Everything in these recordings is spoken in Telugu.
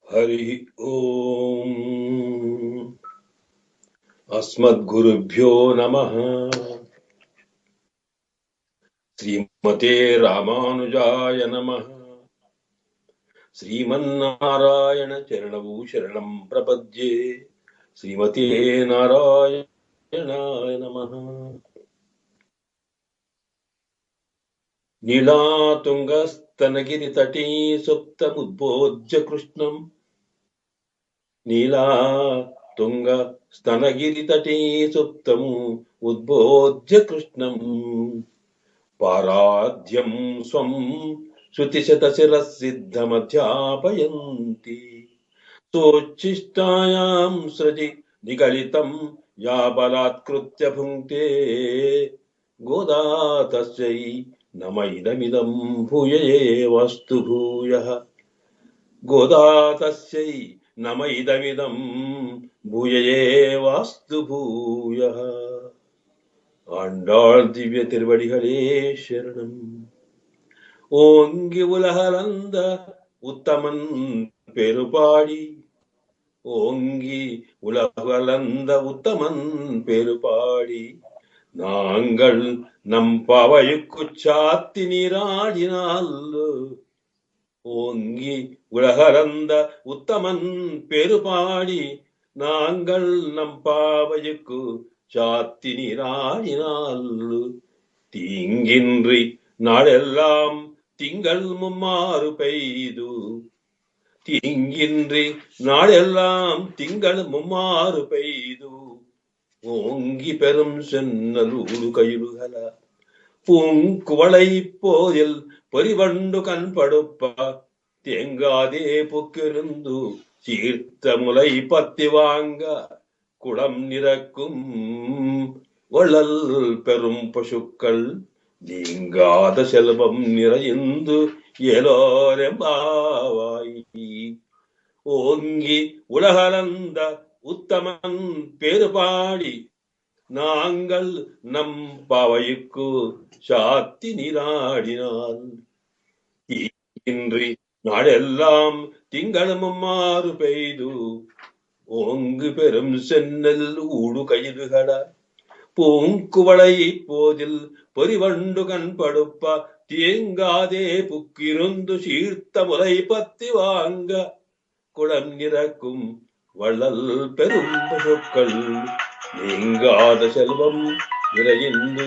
హరి ఓం. అస్మద్గురుభ్యో నమః. శ్రీమతే రామానుజాయ నమః. శ్రీమన్నారాయణ చరణౌ శరణం ప్రపద్యే. శ్రీమతే నారాయణాయ నమః. నీలాతుంగస్తనగిరితటీ సుప్తముద్బోధ్య కృష్ణం. నీలాతుంగస్తనగిరితటీ సుప్తము ఉద్బోధ్య కృష్ణం. పారాధ్యం స్వం శృతిశతశిరసిద్ధమధ్యాపయంతి. సోచ్ఛిష్టాయాం సృజి నిగళితం యా బలాత్కృత్య భుంక్తే. గోదా తస్యై నమ ఇదమిదం భూయ ఏవాస్తు భూయః. గోదా తస్యై నమ ఇదమిదం భూయ ఏవాస్తు భూయః. ஆண்டாள் திவ்ய திருவடிகளே சரணம். ஓங்கி உலகளந்த உத்தமன் பெருபாடி. ஓங்கி உலகளந்த உத்தமன் பெருபாடி. நாங்கள் நம் பாவையுக்கு சாத்தி நீராடினால். ஓங்கி உலகளந்த உத்தமன் பெருபாடி. நாங்கள் நம் பாவையுக்கு சாத்தி நீராடினால். தீங்கின்றி நாடெல்லாம் திங்கள் மும்மாறு பெய்து. தீங்கின்றி நாடெல்லாம் திங்கள் மும்மாறு பெய்து. ஓங்கி பெரும் சென்னலூடு கயிறுகல பூங்குவளை போதில் பொறிவண்டு கண்படுப்ப. தேங்காதே புக்கிருந்து சீர்த்த முலை பத்தி வாங்க. குளம் நிறக்கும் வள்ளல் பெரும் பசுக்கள் நீங்காத செல்வம் நிறைந்து ஏலோரெம்பாவாய். ஓங்கி உலகளந்த உத்தமன் பெருபாடி. நாங்கள் நம் பாவைக்கு சாத்தி நீராடினால். இன்றி நாடெல்லாம் திங்களும் மாறு பெய்து. ஓங்கு பெரும் சென்னல் ஊடு கயிறுகட பூங்குவளை போதில் பொறிவண்டு கண்படுப்ப. தேங்காதே புக்கிருந்து சீர்த்த முலை பத்தி வாங்க. குளம் நிறக்கும் வள்ளல் பெரும் பசுக்கள் நீங்காத செல்வம் நிறைந்து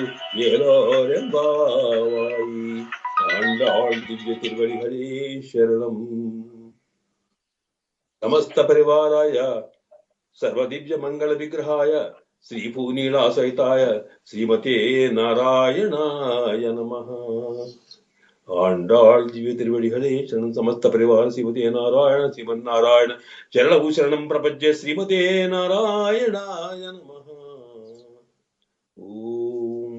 ஏலோரெம்பாவாய். ஆண்டாள் திவ்ய திருவடிகளே சரணம். సమస్త పరివారాయ సర్వదివ్య మంగళ విగ్రహాయ శ్రీభూనీలా సహితాయ శ్రీమతే నారాయణాయ నమః. ఆండాళ్ దివ్య తిరువడిகளே శరణం. సమస్త పరివార శ్రీమతే నారాయణ శ్రీమన్నారాయణ చరణౌ శరణం ప్రపద్య. శ్రీమతే నారాయణాయ నమః. ఓం.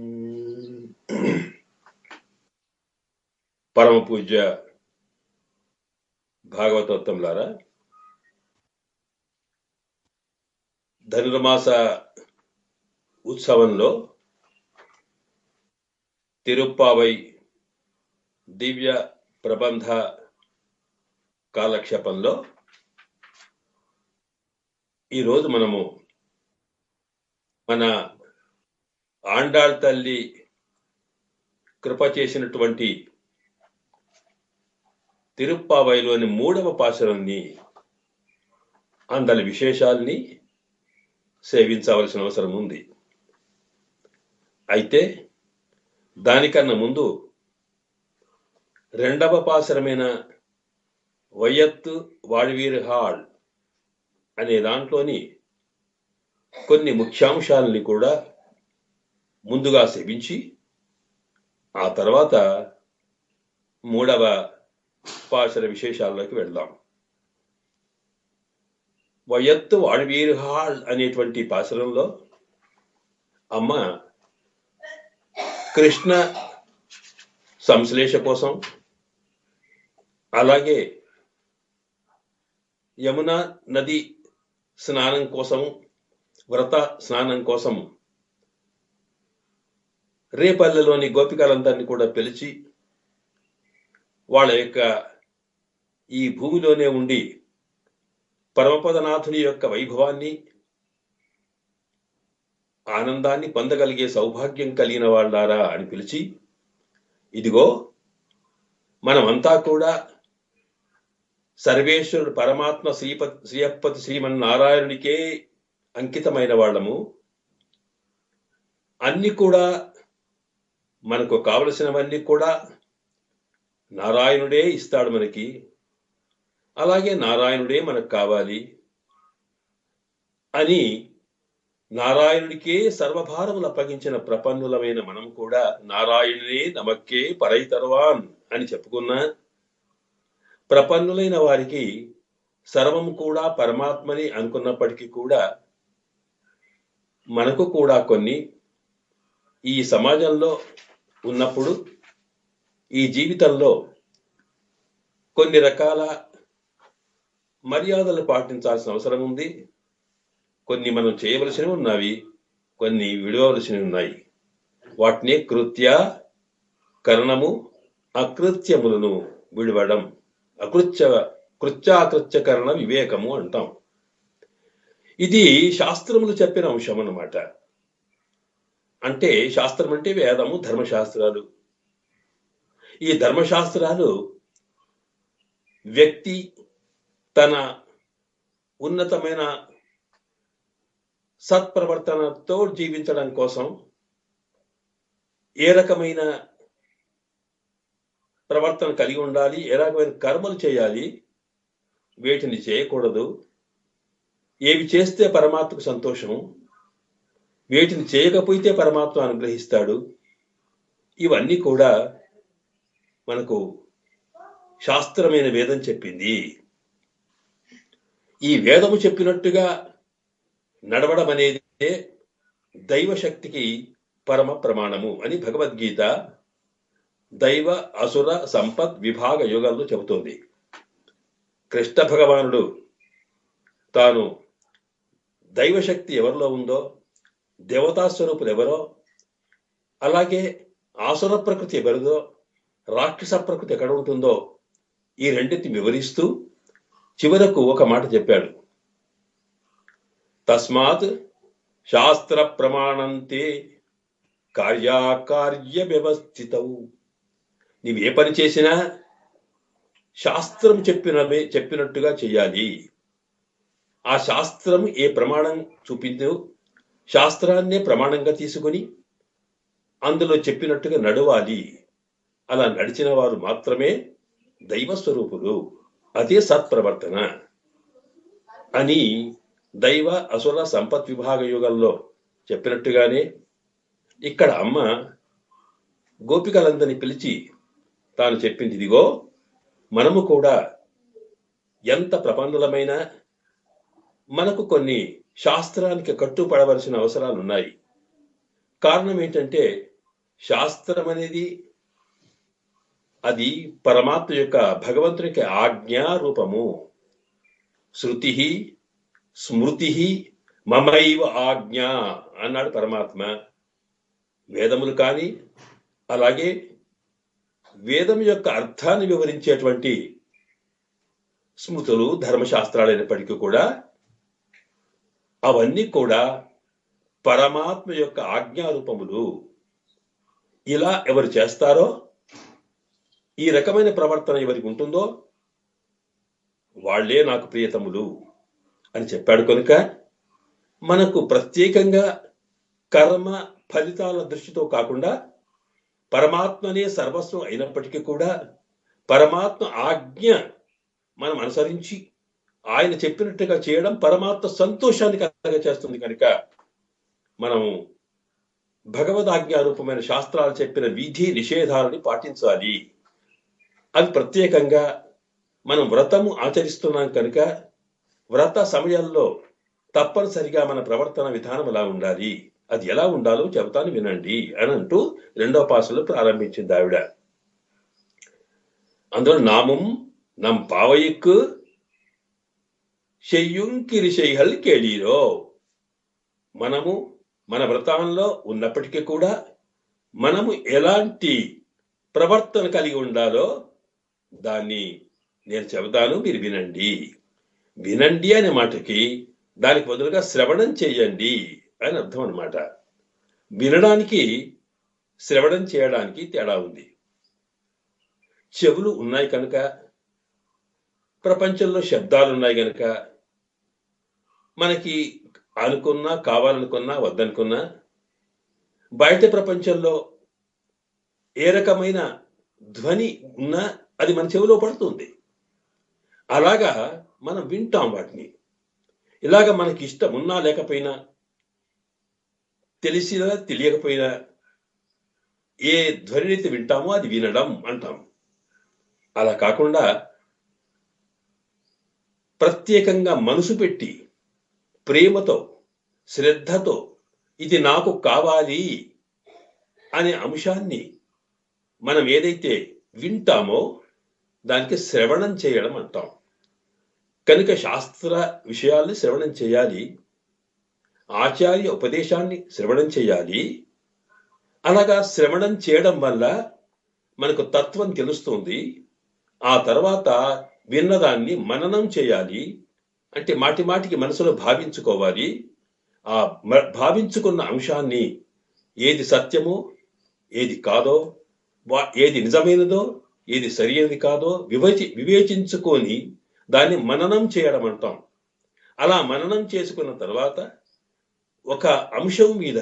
పరమ పూజ్య భాగవతోత్తములారా, ధనుర్మాస ఉత్సవంలో తిరుప్పావై దివ్య ప్రబంధ కాలక్షేపంలో ఈరోజు మనము మన ఆండాళ్ తల్లి కృప చేసినటువంటి తిరుప్పావైలోని 3వ పాశురాన్ని అందరి విశేషాల్ని సేవించవలసిన అవసరం ఉంది. అయితే దానికన్నా ముందు 2వ పాశురమైన వయ్యత్తు వాడివీర్హాళ్ అనే దాంట్లోని కొన్ని ముఖ్యాంశాలని కూడా ముందుగా సేవించి ఆ తర్వాత 3వ పాశుర విశేషాల్లోకి వెళ్దాం. వయ్యత్తు వాడివీర్హాళ్ అనేటువంటి పాశురంలో అమ్మ కృష్ణ సంశ్లేష కోసం, అలాగే యమునా నది స్నానం కోసం, వ్రత స్నానం కోసం రేపల్లెలోని గోపికలందరినీ కూడా పిలిచి వాళ్ళ యొక్క ఈ భూమిలోనే ఉండి పరమపదనాథుని యొక్క వైభవాన్ని, ఆనందాన్ని పొందగలిగే సౌభాగ్యం కలిగిన వాళ్ళారా అని పిలిచి, ఇదిగో మనమంతా కూడా సర్వేశ్వరుడు పరమాత్మ శ్రీయప్పతి శ్రీమన్నారాయణునికే అంకితమైన వాళ్ళము. అన్ని కూడా మనకు కావలసినవన్నీ కూడా నారాయణుడే ఇస్తాడు మనకి. అలాగే నారాయణుడే మనకు కావాలి అని నారాయణుడికే సర్వభారములు అప్పగించిన ప్రపన్నులమైన మనం కూడా నారాయణునే నమక్కే పరైతర్వాన్ అని చెప్పుకున్నా, ప్రపన్నులైన వారికి సర్వం కూడా పరమాత్మని అనుకున్నప్పటికీ కూడా మనకు కూడా కొన్ని ఈ సమాజంలో ఉన్నప్పుడు, ఈ జీవితంలో కొన్ని రకాల మర్యాదలు పాటించాల్సిన అవసరం ఉంది. కొన్ని మనం చేయవలసినవి ఉన్నవి, కొన్ని విడవలసినవి ఉన్నాయి. వాటిని కృత్య కరణము అకృత్యములను విడవడం, కృత్యాకృత్యకరణ వివేకము అంటాం. ఇది శాస్త్రములు చెప్పిన అంశం అన్నమాట. అంటే శాస్త్రం అంటే వేదము, ధర్మశాస్త్రాలు. ఈ ధర్మశాస్త్రాలు వ్యక్తి తన ఉన్నతమైన సత్ప్రవర్తనతో జీవించడం కోసం ఏ రకమైన ప్రవర్తన కలిగి ఉండాలి, ఏ రకమైన కర్మలు చేయాలి, వేటిని చేయకూడదు, ఏవి చేస్తే పరమాత్మకు సంతోషము, వేటిని చేయకపోతే పరమాత్మ అనుగ్రహిస్తాడు, ఇవన్నీ కూడా మనకు శాస్త్రమైన వేదం చెప్పింది. ఈ వేదము చెప్పినట్టుగా నడవడం అనేది దైవశక్తికి పరమ ప్రమాణము అని భగవద్గీత దైవ అసుర సంపత్ విభాగ యుగంలో చెబుతోంది. కృష్ణ భగవానుడు తాను దైవశక్తి ఎవరిలో ఉందో, దేవతా స్వరూపులు ఎవరో, అలాగే ఆసుర ప్రకృతి ఎవరిదో, రాక్షస ప్రకృతి ఎక్కడ ఉంటుందో, ఈ రెండింటిని వివరిస్తూ చివరకు ఒక మాట చెప్పాడు. తస్మాత్ శాస్త్ర ప్రమాణంతే కార్యాకార్య వ్యవస్థితవు. నీవు ఏ పని చేసినా శాస్త్రం చెప్పినట్టుగా చెయ్యాలి. ఆ శాస్త్రం ఏ ప్రమాణం చూపిందో శాస్త్రాన్నే ప్రమాణంగా తీసుకుని అందులో చెప్పినట్టుగా నడవాలి. అలా నడిచిన వారు మాత్రమే దైవస్వరూపులు, అదే సత్ప్రవర్తన అని దైవ అసుర సంపత్ విభాగ యుగంలో చెప్పినట్టుగానే ఇక్కడ అమ్మ గోపికలందరినీ పిలిచి తాను చెప్పింది, ఇదిగో మనము కూడా ఎంత ప్రపన్నులమైనా మనకు కొన్ని శాస్త్రానికి కట్టుపడవలసిన అవసరాలు ఉన్నాయి. కారణం ఏంటంటే శాస్త్రం అనేది అది పరమాత్మ యొక్క భగవంతునికి ఆజ్ఞా రూపము. శృతి స్మృతి మమైవ ఆజ్ఞ అన్నాడు పరమాత్మ. వేదములు కానీ అలాగే వేదం యొక్క అర్థాన్ని వివరించేటువంటి స్మృతులు ధర్మశాస్త్రాలైనప్పటికీ కూడా అవన్నీ కూడా పరమాత్మ యొక్క ఆజ్ఞారూపములు. ఇలా ఎవరు చేస్తారో, ఈ రకమైన ప్రవర్తన ఎవరికి ఉంటుందో వాళ్లే నాకు ప్రియతములు అని చెప్పాడు. కనుక మనకు ప్రత్యేకంగా కర్మ ఫలితాల దృష్టితో కాకుండా పరమాత్మనే సర్వస్వం అయినప్పటికీ కూడా పరమాత్మ ఆజ్ఞ మనం అనుసరించి ఆయన చెప్పినట్టుగా చేయడం పరమాత్మ సంతోషాన్ని కలగచేస్తుంది. కనుక మనం భగవదాజ్ఞారూపమైన శాస్త్రాలు చెప్పిన విధి నిషేధాలని పాటించాలి. అవి ప్రత్యేకంగా మనం వ్రతము ఆచరిస్తున్నాం కనుక వ్రత సమయంలో తప్పనిసరిగా మన ప్రవర్తన విధానం ఎలా ఉండాలి, అది ఎలా ఉండాలో చెబుతాను వినండి అని అంటూ రెండో పాసలు ప్రారంభించింది ఆవిడ. అందులో నామం నం పావయిక్కు చెయ్యుంకిరిశైహల్ కేళీరో. మనము మన వ్రతంలో ఉన్నప్పటికీ కూడా మనము ఎలాంటి ప్రవర్తన కలిగి ఉండాలో దాన్ని నేను చెబుతాను, మీరు వినండి. వినండి అనే మాటకి దానికి బదులుగా శ్రవణం చేయండి అని అర్థం అన్నమాట. వినడానికి శ్రవణం చేయడానికి తేడా ఉంది. చెవులు ఉన్నాయి కనుక, ప్రపంచంలో శబ్దాలు ఉన్నాయి కనుక మనకి అనుకున్నా, కావాలనుకున్నా, వద్దనుకున్నా బయట ప్రపంచంలో ఏ రకమైన ధ్వని ఉన్నా అది మన చెవిలో పడుతుంది. అలాగా మనం వింటాం వాటిని. ఇలాగ మనకి ఇష్టం ఉన్నా లేకపోయినా, తెలిసినా తెలియకపోయినా ఏ ధ్వనినైతే వింటామో అది వినడం అంటాం. అలా కాకుండా ప్రత్యేకంగా మనసు పెట్టి ప్రేమతో, శ్రద్ధతో ఇది నాకు కావాలి అనే అంశాన్ని మనం ఏదైతే వింటామో దానికి శ్రవణం చేయడం అంటాం. కనుక శాస్త్ర విషయాల్ని శ్రవణం చేయాలి, ఆచార్య ఉపదేశాన్ని శ్రవణం చేయాలి. అలాగా శ్రవణం చేయడం వల్ల మనకు తత్వం తెలుస్తుంది. ఆ తర్వాత విన్నదాన్ని మననం చేయాలి. అంటే మాటి మాటికి మనసులో భావించుకోవాలి. ఆ భావించుకున్న అంశాన్ని ఏది సత్యమో, ఏది కాదో, ఏది నిజమైనదో, ఏది సరైనది కాదో వివేచించుకొని దాన్ని మననం చేయడం అంటాం. అలా మననం చేసుకున్న తర్వాత ఒక అంశం మీద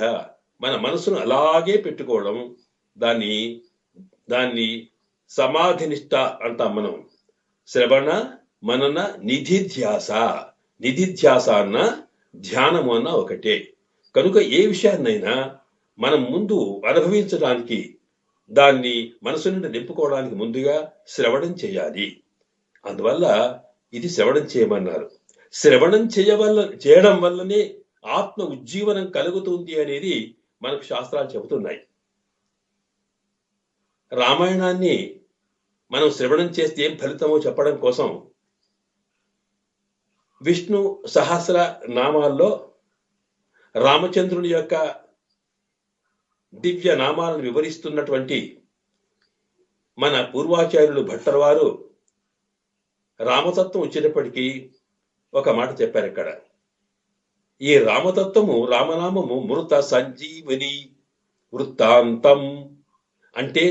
మన మనసును అలాగే పెట్టుకోవడం, దాన్ని సమాధినిష్ట అంటాం మనం. శ్రవణ మనన నిధిధ్యాస. నిధిధ్యాస అన్న ధ్యానము అన్న ఒకటే. కనుక ఏ విషయాన్నైనా మనం ముందు అనుభవించడానికి, దాన్ని మనసు నుండి నింపుకోవడానికి ముందుగా శ్రవణం చేయాలి. అందువల్ల ఇది శ్రవణం చేయమన్నారు. శ్రవణం చేయడం వల్లనే ఆత్మ ఉజ్జీవనం కలుగుతుంది అనేది మనకు శాస్త్రాలు చెబుతున్నాయి. రామాయణాన్ని మనం శ్రవణం చేస్తే ఏం ఫలితమో చెప్పడం కోసం విష్ణు సహస్ర నామాల్లో రామచంద్రుని యొక్క దివ్య నామాలను వివరిస్తున్నటువంటి మన పూర్వాచార్యులు భట్టర్ వారు రామతత్వం వచ్చేటప్పటికీ ఒక మాట చెప్పారు. ఇక్కడ ఈ రామతత్వము, రామనామము మృత సంజీవని వృత్తాంతం. అంటే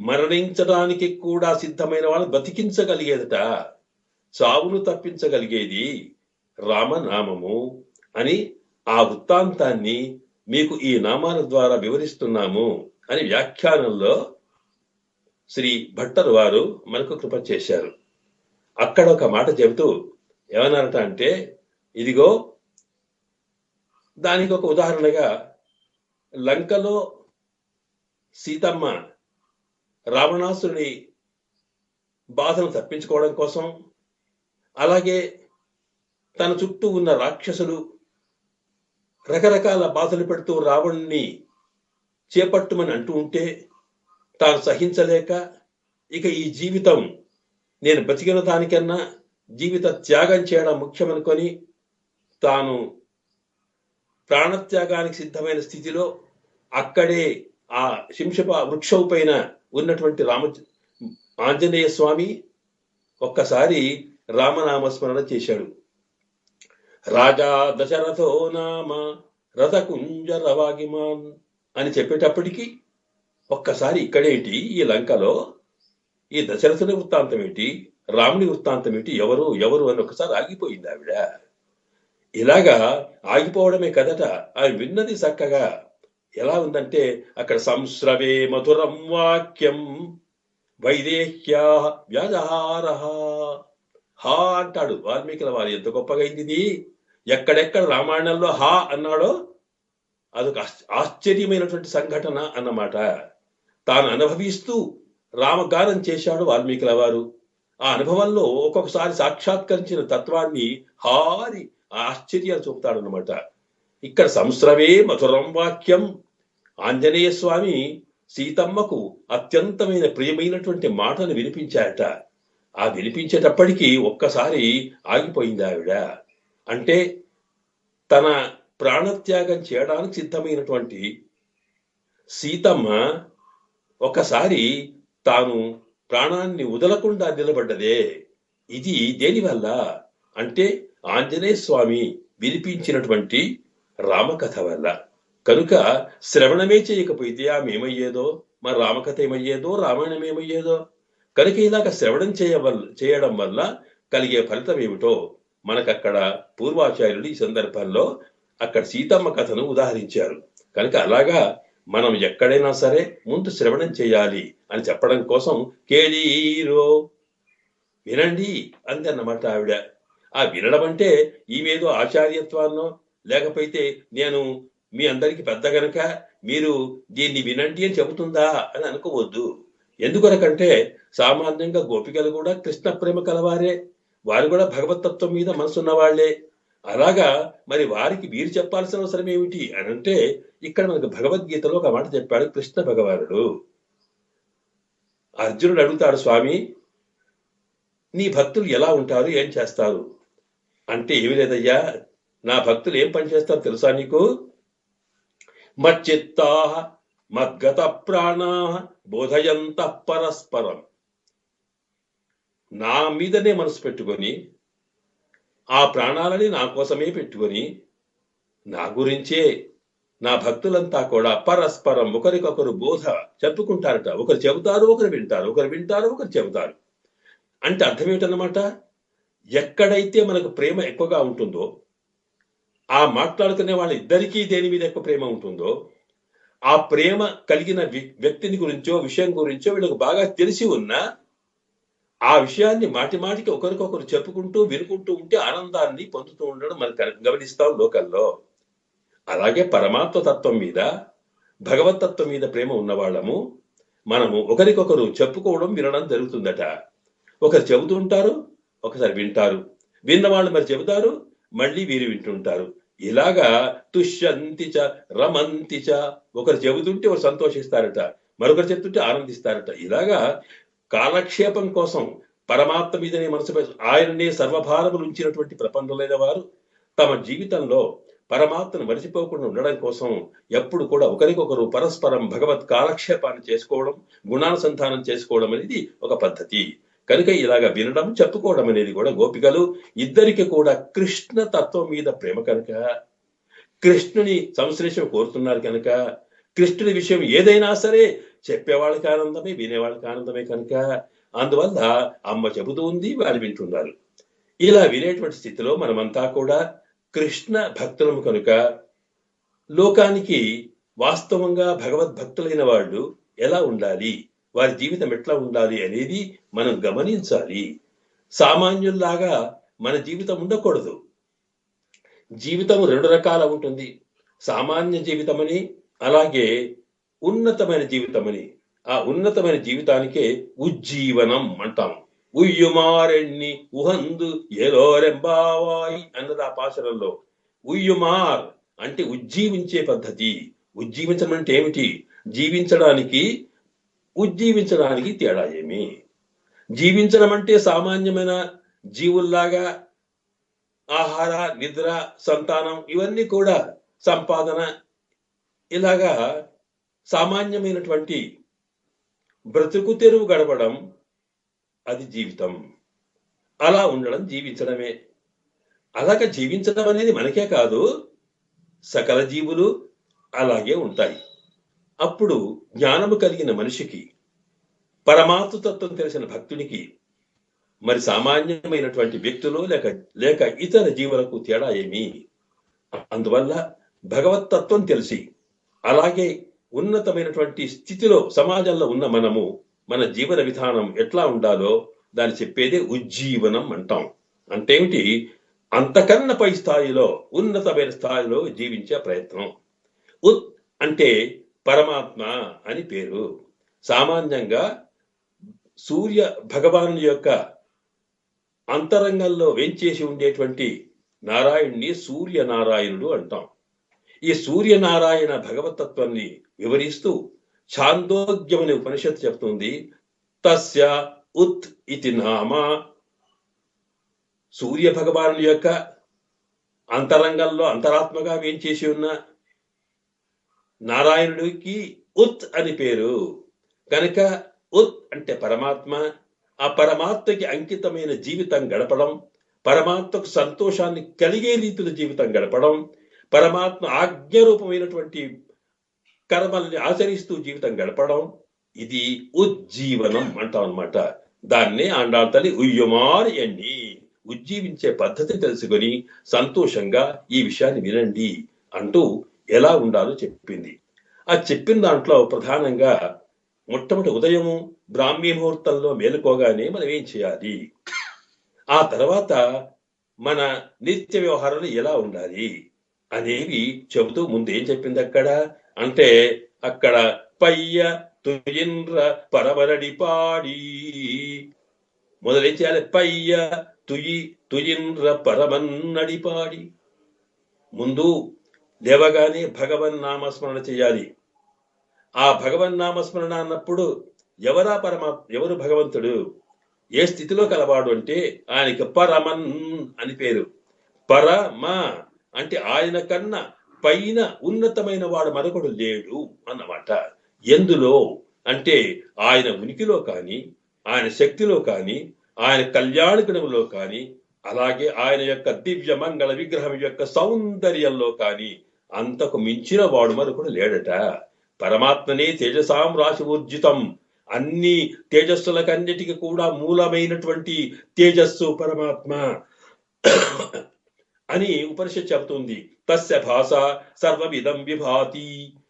మరణించడానికి కూడా సిద్ధమైన వాళ్ళు బతికించగలిగేదట, చావును తప్పించగలిగేది రామనామము అని ఆ వృత్తాంతాన్ని మీకు ఈ నామాల ద్వారా వివరిస్తున్నాము అని వ్యాఖ్యానంలో శ్రీ భట్టర్ వారు మనకు కృప చేశారు. అక్కడ ఒక మాట చెబుతూ ఏమన్నారట అంటే, ఇదిగో దానికి ఒక ఉదాహరణగా లంకలో సీతమ్మ రావణాసురుని బాధను తప్పించుకోవడం కోసం, అలాగే తన చుట్టూ ఉన్న రాక్షసులు రకరకాల బాధలు పెడుతూ రావణుని చేపట్టుమని అంటూ ఉంటే తాను సహించలేక, ఇక ఈ జీవితం నేను బతికిన దానికన్నా జీవిత త్యాగం చేయడం ముఖ్యమనుకొని తాను ప్రాణత్యాగానికి సిద్ధమైన స్థితిలో అక్కడే ఆ శింషప వృక్షం పైన ఉన్నటువంటి ఆంజనేయ స్వామి ఒక్కసారి రామనామస్మరణ చేశాడు. రాజా దశరథో నామ రథకుంజరవాగిమాన్ అని చెప్పేటప్పటికీ ఒక్కసారి ఇక్కడేంటి, ఈ లంకలో ఈ దశరథుని వృత్తాంతం ఏంటి, రాముని వృత్తాంతం ఏంటి, ఎవరు ఎవరు అని ఒకసారి ఆగిపోయింది ఆవిడ. ఇలాగా ఆగిపోవడమే కదట, ఆమె విన్నది చక్కగా ఎలా ఉందంటే, అక్కడ సంస్రవే మధురం వాక్యం వైదేహ్యా వ్యాజహార హా అంటాడు వాల్మీకుల వారు. ఎంత గొప్పగా ఇది! ఎక్కడెక్కడ రామాయణంలో హా అన్నాడో అదొక ఆశ్చర్యమైనటువంటి సంఘటన అన్నమాట. తాను అనుభవిస్తూ రామగానం చేశాడు వాల్మీకుల వారు. ఆ అనుభవంలో ఒక్కొక్కసారి సాక్షాత్కరించిన తత్వాన్ని హారి ఆశ్చర్యాలు చూపుతాడు అన్నమాట. ఇక్కడ సంస్రవే మధురం వాక్యం. ఆంజనేయ స్వామి సీతమ్మకు అత్యంతమైన ప్రియమైనటువంటి మాటను వినిపించాట. ఆ వినిపించేటప్పటికీ ఒక్కసారి ఆగిపోయింది ఆవిడ. అంటే తన ప్రాణత్యాగం చేయడానికి సిద్ధమైనటువంటి సీతమ్మ ఒకసారి తాను ప్రాణాన్ని వదలకుండా నిలబడ్డదే. ఇది దేనివల్ల అంటే ఆంజనేయ స్వామి వినిపించినటువంటి రామకథ వల్ల. కనుక శ్రవణమే చేయకపోతే ఆమె ఏమయ్యేదో, మరి రామకథ ఏమయ్యేదో, రామాయణం ఏమయ్యేదో. కనుక ఇలాగ శ్రవణం చేయడం వల్ల కలిగే ఫలితం ఏమిటో మనకక్కడ పూర్వాచార్యులు ఈ సందర్భంలో అక్కడ సీతమ్మ కథను ఉదాహరించారు. కనుక అలాగా మనం ఎక్కడైనా సరే ముందు శ్రవణం చేయాలి అని చెప్పడం కోసం కేళీరో వినండి అందన్నమాట ఆవిడ. ఆ వినడం అంటే ఈమెదో ఆచార్యత్వాన్నో లేకపోతే నేను మీ అందరికి పెద్ద గనక మీరు దీన్ని వినండి అని చెబుతుందా అని అనుకోవద్దు. ఎందుకనకంటే సామాన్యంగా గోపికలు కూడా కృష్ణ ప్రేమ కలవారే, వారు కూడా భగవతత్వం మీద మనసున్న వాళ్లే. అలాగా మరి వారికి వీరు చెప్పాల్సిన అవసరం ఏమిటి అని అంటే ఇక్కడ మనకు భగవద్గీతలో ఒక మాట చెప్పాడు కృష్ణ భగవానుడు. అర్జునుడు అడుగుతాడు, స్వామి నీ భక్తులు ఎలా ఉంటారు, ఏం చేస్తారు అంటే, ఏమి లేదయ్యా, నా భక్తులు ఏం పని చేస్తారు తెలుసా నీకు? మచ్చిత్తా మద్గత ప్రాణా బోధయంత పరస్పరం. నా మీదనే మనసు పెట్టుకొని ఆ ప్రాణాలని నా కోసమే పెట్టుకొని నా గురించే నా భక్తులంతా కూడా పరస్పరం ఒకరికొకరు బోధ చెప్పుకుంటారట. ఒకరు చెబుతారు, ఒకరు వింటారు, ఒకరు వింటారు, ఒకరు చెబుతారు. అంటే అర్థం ఏమిటన్నమాట, ఎక్కడైతే మనకు ప్రేమ ఎక్కువగా ఉంటుందో, ఆ మాట్లాడుకునే వాళ్ళ ఇద్దరికీ దేని మీద ఎక్కువ ప్రేమ ఉంటుందో, ఆ ప్రేమ కలిగిన వ్యక్తిని గురించో విషయం గురించో వీళ్ళకు బాగా తెలిసి ఉన్నా ఆ విషయాన్ని మాటి మాటికి ఒకరికొకరు చెప్పుకుంటూ వినుకుంటూ ఉంటే ఆనందాన్ని పొందుతూ ఉండడం మనం గమనిస్తాం లోకల్లో. అలాగే పరమాత్మ తత్వం మీద భగవత్ తత్వం మీద ప్రేమ ఉన్నవాళ్ళము మనము ఒకరికొకరు చెప్పుకోవడం వినడం జరుగుతుందట. ఒకరు చెబుతూ ఉంటారు, ఒకసారి వింటారు, విన్నవాళ్ళు మరి చెబుతారు, మళ్ళీ వీరు వింటుంటారు. ఇలాగా తుష్యంతిచ రమంతిచ, ఒకరు చెబుతుంటే ఒకరు సంతోషిస్తారట, మరొకరు చెప్తుంటే ఆనందిస్తారట. ఇలాగా కాలక్షేపం కోసం పరమాత్మ మీదనే మనసు ఆయననే సర్వభారములు ఉంచినటువంటి ప్రపంచమైన వారు తమ జీవితంలో పరమాత్మను మరిచిపోకుండా ఉండడం కోసం ఎప్పుడు కూడా ఒకరికొకరు పరస్పరం భగవత్ కాలక్షేపాన్ని చేసుకోవడం, గుణానుసంధానం చేసుకోవడం అనేది ఒక పద్ధతి. కనుక ఇలాగా వినడం చెప్పుకోవడం అనేది కూడా గోపికలు ఇద్దరికి కూడా కృష్ణ తత్వం మీద ప్రేమ కనుక, కృష్ణుని సంశ్లేషం కోరుతున్నారు కనుక, కృష్ణుని విషయం ఏదైనా సరే చెప్పేవాళ్ళకి ఆనందమే, వినేవాళ్ళకి ఆనందమే కనుక అందువల్ల అమ్మ చెబుతూ ఉంది, వాళ్ళు వింటున్నారు. ఇలా వినేటువంటి స్థితిలో మనమంతా కూడా కృష్ణ భక్తులము కనుక లోకానికి వాస్తవంగా భగవద్భక్తులైన వాళ్ళు ఎలా ఉండాలి, వారి జీవితం ఎట్లా ఉండాలి అనేది మనం గమనించాలి. సామాన్యుల్లాగా మన జీవితం ఉండకూడదు. జీవితం రెండు రకాల ఉంటుంది, సామాన్య జీవితమని అలాగే ఉన్నతమైన జీవితమని. ఆ ఉన్నతమైన జీవితానికే ఉజ్జీవనం అంటాం. ఉయ్యుమారెన్ని ఉహందు ఏలోరెంబావాయి అన్నది ఆ పాశరంలో. ఉయ్యుమార్ అంటే ఉజ్జీవించే పద్ధతి. ఉజ్జీవించడం అంటే ఏమిటి? జీవించడానికి ఉజ్జీవించడానికి తేడా ఏమి? జీవించడం అంటే సామాన్యమైన జీవుల్లాగా ఆహార, నిద్ర, సంతానం ఇవన్నీ కూడా సంపాదన, ఇలాగా సామాన్యమైనటువంటి బ్రతుకు తెరువు గడపడం అది జీవితం. అలా ఉండడం జీవించడమే. అలాగే జీవించడం అనేది మనకే కాదు, సకల జీవులు అలాగే ఉంటాయి. అప్పుడు జ్ఞానము కలిగిన మనిషికి, పరమాత్మ తత్వం తెలిసిన భక్తునికి మరి సామాన్యమైనటువంటి వ్యక్తులు లేక ఇతర జీవులకు తేడా ఏమి? అందువల్ల భగవతత్వం తెలిసి అలాగే ఉన్నతమైనటువంటి స్థితిలో సమాజంలో ఉన్న మనము మన జీవన విధానం ఎట్లా ఉండాలో దాన్ని చెప్పేదే ఉజ్జీవనం అంటాం. అంటే ఏమిటి? అంతకన్నా పై స్థాయిలో, ఉన్నతమైన స్థాయిలో జీవించే ప్రయత్నం. ఉత్ అంటే పరమాత్మ అని పేరు. సామాన్యంగా సూర్య భగవాను యొక్క అంతరంగంలో వేంచేసి ఉండేటువంటి నారాయణుని సూర్యనారాయణుడు అంటాం. ఈ సూర్యనారాయణ భగవతత్వాన్ని వివరిస్తూ ఛాందోగ్యమనే ఉపనిషత్తు చెప్తుంది, తస్య ఉత్ ఇతి నామ. సూర్య భగవాను యొక్క అంతరంగంలో అంతరాత్మగా వేంచేసి ఉన్న నారాయణుడికి ఉత్ అని పేరు. కనుక ఉత్ అంటే పరమాత్మ. ఆ పరమాత్మకి అంకితమైన జీవితం గడపడం, పరమాత్మకు సంతోషాన్ని కలిగే రీతిలో జీవితం గడపడం, పరమాత్మ ఆజ్ఞరూపమైనటువంటి కర్మల్ని ఆచరిస్తూ జీవితం గడపడం, ఇది ఉజ్జీవనం అంటాం అనమాట. దాన్నే ఆండాళ్ తల్లి ఉయ్యమార్ ఎన్ని, ఉజ్జీవించే పద్ధతి తెలుసుకొని సంతోషంగా ఈ విషయాన్ని వినండి అంటూ ఎలా ఉండాలో చెప్పింది. ఆ చెప్పిన దాంట్లో ప్రధానంగా మొట్టమొదటి ఉదయము బ్రాహ్మీ ముహూర్తంలో మేలుకోగానే మనం ఏం చేయాలి, ఆ తర్వాత మన నిత్య వ్యవహారాలు ఎలా ఉండాలి అనేవి చెబుతూ ముందు ఏం చెప్పింది అక్కడ అంటే, అక్కడ పయ్య తుయిండ్ర పరవరడి పాడి, మొదలేం చేయాలి, పయ్య తుయిండ్ర పరమన్నడి పాడి. ముందు లేవగానే భగవన్ నామస్మరణ చేయాలి. ఆ భగవన్ నామస్మరణ అన్నప్పుడు ఎవరు భగవంతుడు, ఏ స్థితిలో కలవాడు అంటే ఆయనకి పరమన్ అని పేరు. పరమ అంటే ఆయన కన్నా పైన ఉన్నతమైన వాడు మరొకడు లేడు అన్నమాట. ఎందులో అంటే ఆయన ఉనికిలో కానీ, ఆయన శక్తిలో కానీ, ఆయన కళ్యాణ గుణంలో కానీ, అలాగే ఆయన యొక్క దివ్య మంగళ విగ్రహం యొక్క సౌందర్యంలో కానీ అంతకు మించిన వాడు మరొకడు లేడట. పరమాత్మనే తేజసాం రాశి ఊర్జితం, అన్ని తేజస్సులకన్నిటికీ కూడా మూలమైనటువంటి తేజస్సు పరమాత్మ అని ఉపనిషత్ చెబుతుంది. తస్య భాష సర్వవిధం విభాతి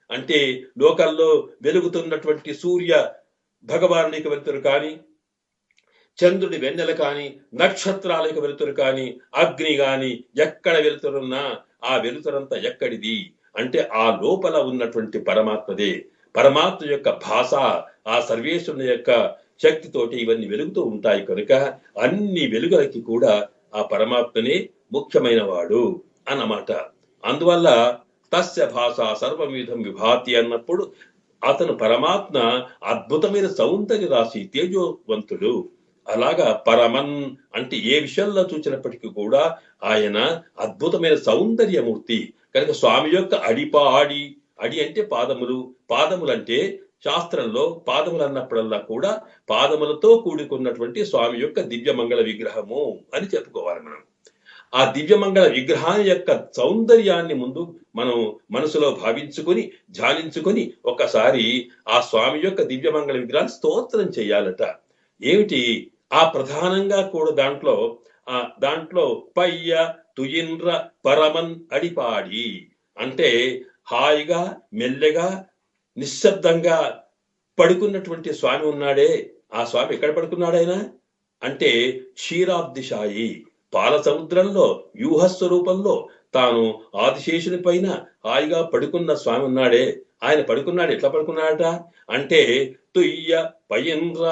అంటే లోకల్లో వెలుగుతున్నటువంటి సూర్య భగవానునికి వెలుతురు కానీ, చంద్రుడి వెన్నెల కానీ, నక్షత్రాలకు వెలుతురు కానీ, అగ్ని కానీ ఎక్కడ వెలుతురున్నా ఆ వెలుతురంతా ఎక్కడిది అంటే ఆ లోపల ఉన్నటువంటి పరమాత్మదే. పరమాత్మ యొక్క భాష ఆ సర్వేశ్వరుని యొక్క శక్తితోటి ఇవన్నీ వెలుగుతూ ఉంటాయి కనుక అన్ని వెలుగులకి కూడా ఆ పరమాత్మనే ముఖ్యమైన వాడు అన్నమాట. అందువల్ల తస్య భాష సర్వవిధం విభాతి అన్నప్పుడు అతను పరమాత్మ అద్భుతమైన సౌందర్య రాశి తేజోవంతుడు. అలాగా పరమన్ అంటే ఏ విషయంలో చూసినప్పటికీ కూడా ఆయన అద్భుతమైన సౌందర్యమూర్తి కనుక స్వామి యొక్క అడిపాడి, అడి అంటే పాదములు, పాదములంటే శాస్త్రంలో పాదములు అన్నప్పుడల్లా కూడా పాదములతో కూడుకున్నటువంటి స్వామి యొక్క దివ్యమంగళ విగ్రహము అని చెప్పుకోవాలి మనం. ఆ దివ్యమంగళ విగ్రహాన్ని యొక్క సౌందర్యాన్ని ముందు మనం మనసులో భావించుకొని ధ్యానించుకొని ఒకసారి ఆ స్వామి యొక్క దివ్యమంగళ విగ్రహాన్ని స్తోత్రం చేయాలట. ఏమిటి ఆ ప్రధానంగా కూడా దాంట్లో పయ్య తుయిండ్ర పరమన్ అడిపాడి అంటే హాయిగా మెల్లగా నిశ్శబ్దంగా పడుకున్నటువంటి స్వామి ఉన్నాడే, ఆ స్వామి ఎక్కడ పడుకున్నాడైనా అంటే క్షీరాబ్దిశాయి పాల సముద్రంలో వ్యూహస్వరూపంలో తాను ఆదిశేషుని పైన హాయిగా పడుకున్న స్వామి ఉన్నాడే, ఆయన పడుకున్నాడు. ఎట్లా పడుకున్నాడట అంటే తుయ్య పయింద్ర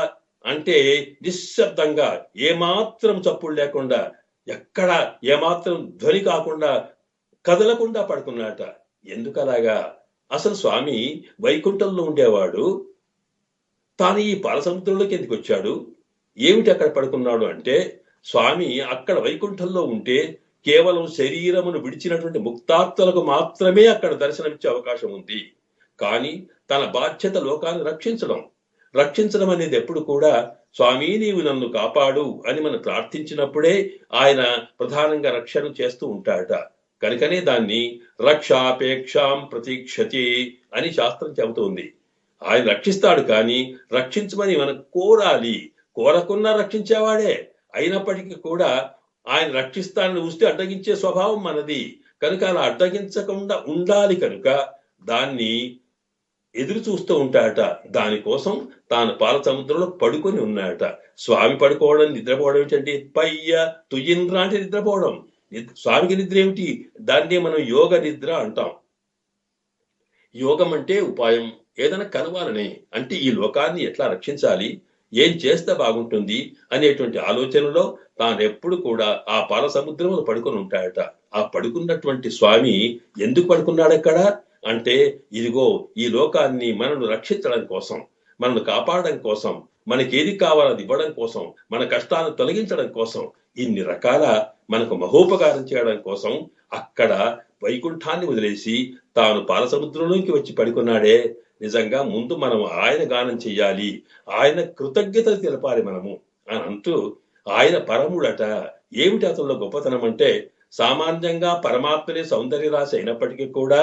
అంటే నిశ్శబ్దంగా ఏమాత్రం చప్పుడు లేకుండా, ఎక్కడ ఏమాత్రం ధ్వని కాకుండా కదలకుండా పడుకున్నాడట. ఎందుకలాగా? అసలు స్వామి వైకుంఠంలో ఉండేవాడు, తాను ఈ పాలసముద్రంలోకి ఎందుకు వచ్చాడు, ఏమిటి అక్కడ పడుకున్నాడు అంటే స్వామి అక్కడ వైకుంఠంలో ఉంటే కేవలం శరీరమును విడిచినటువంటి ముక్తాత్మలకు మాత్రమే అక్కడ దర్శనమిచ్చే అవకాశం ఉంది. కానీ తన బాధ్యత లోకాన్ని రక్షించడం అనేది ఎప్పుడు కూడా స్వామి నీవు నన్ను కాపాడు అని మనం ప్రార్థించినప్పుడే ఆయన ప్రధానంగా రక్షణ చేస్తూ ఉంటాడట. కనుకనే దాన్ని రక్షాపేక్షాం ప్రతీక్షతి అని శాస్త్రం చెబుతోంది. ఆయన రక్షిస్తాడు కానీ రక్షించమని మనం కోరాలి, కోరకున్నా రక్షించేవాడే. అయినప్పటికీ కూడా ఆయన రక్షిస్తానని చూస్తే అడ్డగించే స్వభావం మనది కనుక అలా అడ్డగించకుండా ఉండాలి కనుక దాన్ని ఎదురు చూస్తూ ఉంటాడట. దానికోసం తాను పాల సముద్రంలో పడుకొని ఉన్నాడట. స్వామి పడుకోవడం నిద్రపోవడం ఏంటంటే పయ్య తుయింద్ర అంటే నిద్రపోవడం. స్వామికి నిద్ర ఏమిటి? దాన్నే మనం యోగ నిద్ర అంటాం. యోగం అంటే ఉపాయం, ఏదైనా కలవాలని అంటే ఈ లోకాన్ని ఎట్లా రక్షించాలి, ఏం చేస్తే బాగుంటుంది అనేటువంటి ఆలోచనలో తాను ఎప్పుడు కూడా ఆ పాల సముద్రంలో పడుకొని ఉంటాడట. ఆ పడుకున్నటువంటి స్వామి ఎందుకు పడుకున్నాడు అక్కడ అంటే ఇదిగో ఈ లోకాన్ని మనను రక్షించడం కోసం, మనను కాపాడడం కోసం, మనకేది కావాలని ఇవ్వడం కోసం, మన కష్టాలను తొలగించడం కోసం, ఇన్ని రకాల మనకు మహోపకారం చేయడం కోసం అక్కడ వైకుంఠాన్ని వదిలేసి తాను పాల సముద్రంలోకి వచ్చి పడుకున్నాడే. నిజంగా ముందు మనం ఆయన గానం చెయ్యాలి, ఆయన కృతజ్ఞతలు తెలపాలి మనము అని అంటూ ఆయన పరముడట. ఏమిటి అతనిలో గొప్పతనం అంటే, సామాన్యంగా పరమాత్మనే సౌందర్య రాశి అయినప్పటికీ కూడా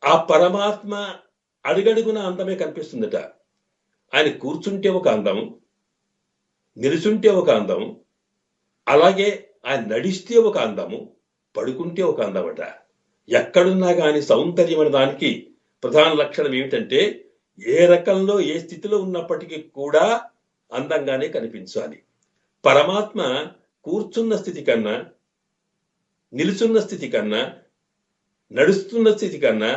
ఆ పరమాత్మ అడుగడుగున అందమే కనిపిస్తుందట. ఆయన కూర్చుంటే ఒక అందం, నిలుచుంటే ఒక అందం, అలాగే ఆయన నడిస్తే ఒక అందము, పడుకుంటే ఒక అందమట. ఎక్కడున్నా గాని సౌందర్యం అనే దానికి ప్రధాన లక్షణం ఏమిటంటే, ఏ రకంలో ఏ స్థితిలో ఉన్నప్పటికీ కూడా అందంగానే కనిపించాలి. పరమాత్మ కూర్చున్న స్థితి కన్నా, నిలుచున్న స్థితి కన్నా, నడుస్తున్న స్థితి కన్నా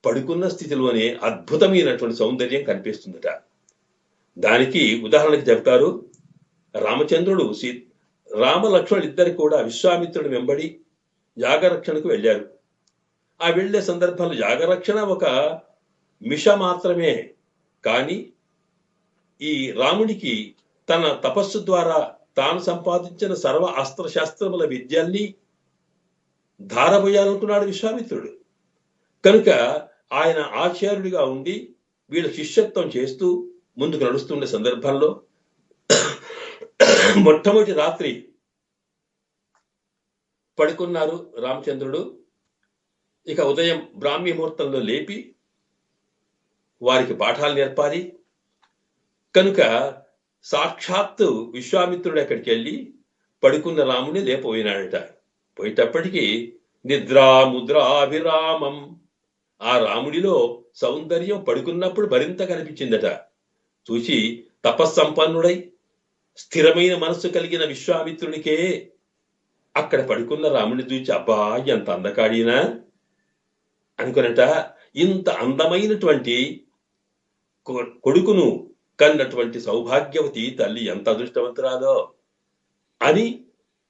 పడుకున్న స్థితిలోనే అద్భుతమైనటువంటి సౌందర్యం కనిపిస్తుందట. దానికి ఉదాహరణకి చెప్తారు, రామచంద్రుడు రామలక్ష్మణులు ఇద్దరు కూడా విశ్వామిత్రుడు వెంబడి యాగరక్షణకు వెళ్ళారు. ఆ వెళ్లే సందర్భంలో యాగరక్షణ ఒక మిష మాత్రమే, కానీ ఈ రాముడికి తన తపస్సు ద్వారా తాను సంపాదించిన సర్వ అస్త్రశాస్త్రముల విద్యల్ని ధారపోయాలనుకున్నాడు విశ్వామిత్రుడు. కనుక ఆయన ఆచార్యుడిగా ఉండి వీళ్ళ శిష్యత్వం చేస్తూ ముందుకు నడుస్తుండే సందర్భంలో మొట్టమొదటి రాత్రి పడుకున్నారు రామచంద్రుడు. ఇక ఉదయం బ్రాహ్మీ ముహూర్తంలో లేపి వారికి పాఠాలు నేర్పాలి. కనుక సాక్షాత్తు విశ్వామిత్రుడు అక్కడికి వెళ్ళి పడుకున్న రాముని లేకపోయినాడట. పోయేటప్పటికీ నిద్రా ముద్రాభిరామం, ఆ రాముడిలో సౌందర్యం పడుకున్నప్పుడు మరింత కనిపించిందట. చూసి తపస్సంపన్నుడై స్థిరమైన మనస్సు కలిగిన విశ్వామిత్రునికే అక్కడ పడుకున్న రాముడిని చూచి, అబ్బా ఎంత అందకాడినా అనుకునట. ఇంత అందమైనటువంటి కొడుకును కన్నటువంటి సౌభాగ్యవతి తల్లి ఎంత అదృష్టవంతురాలో అని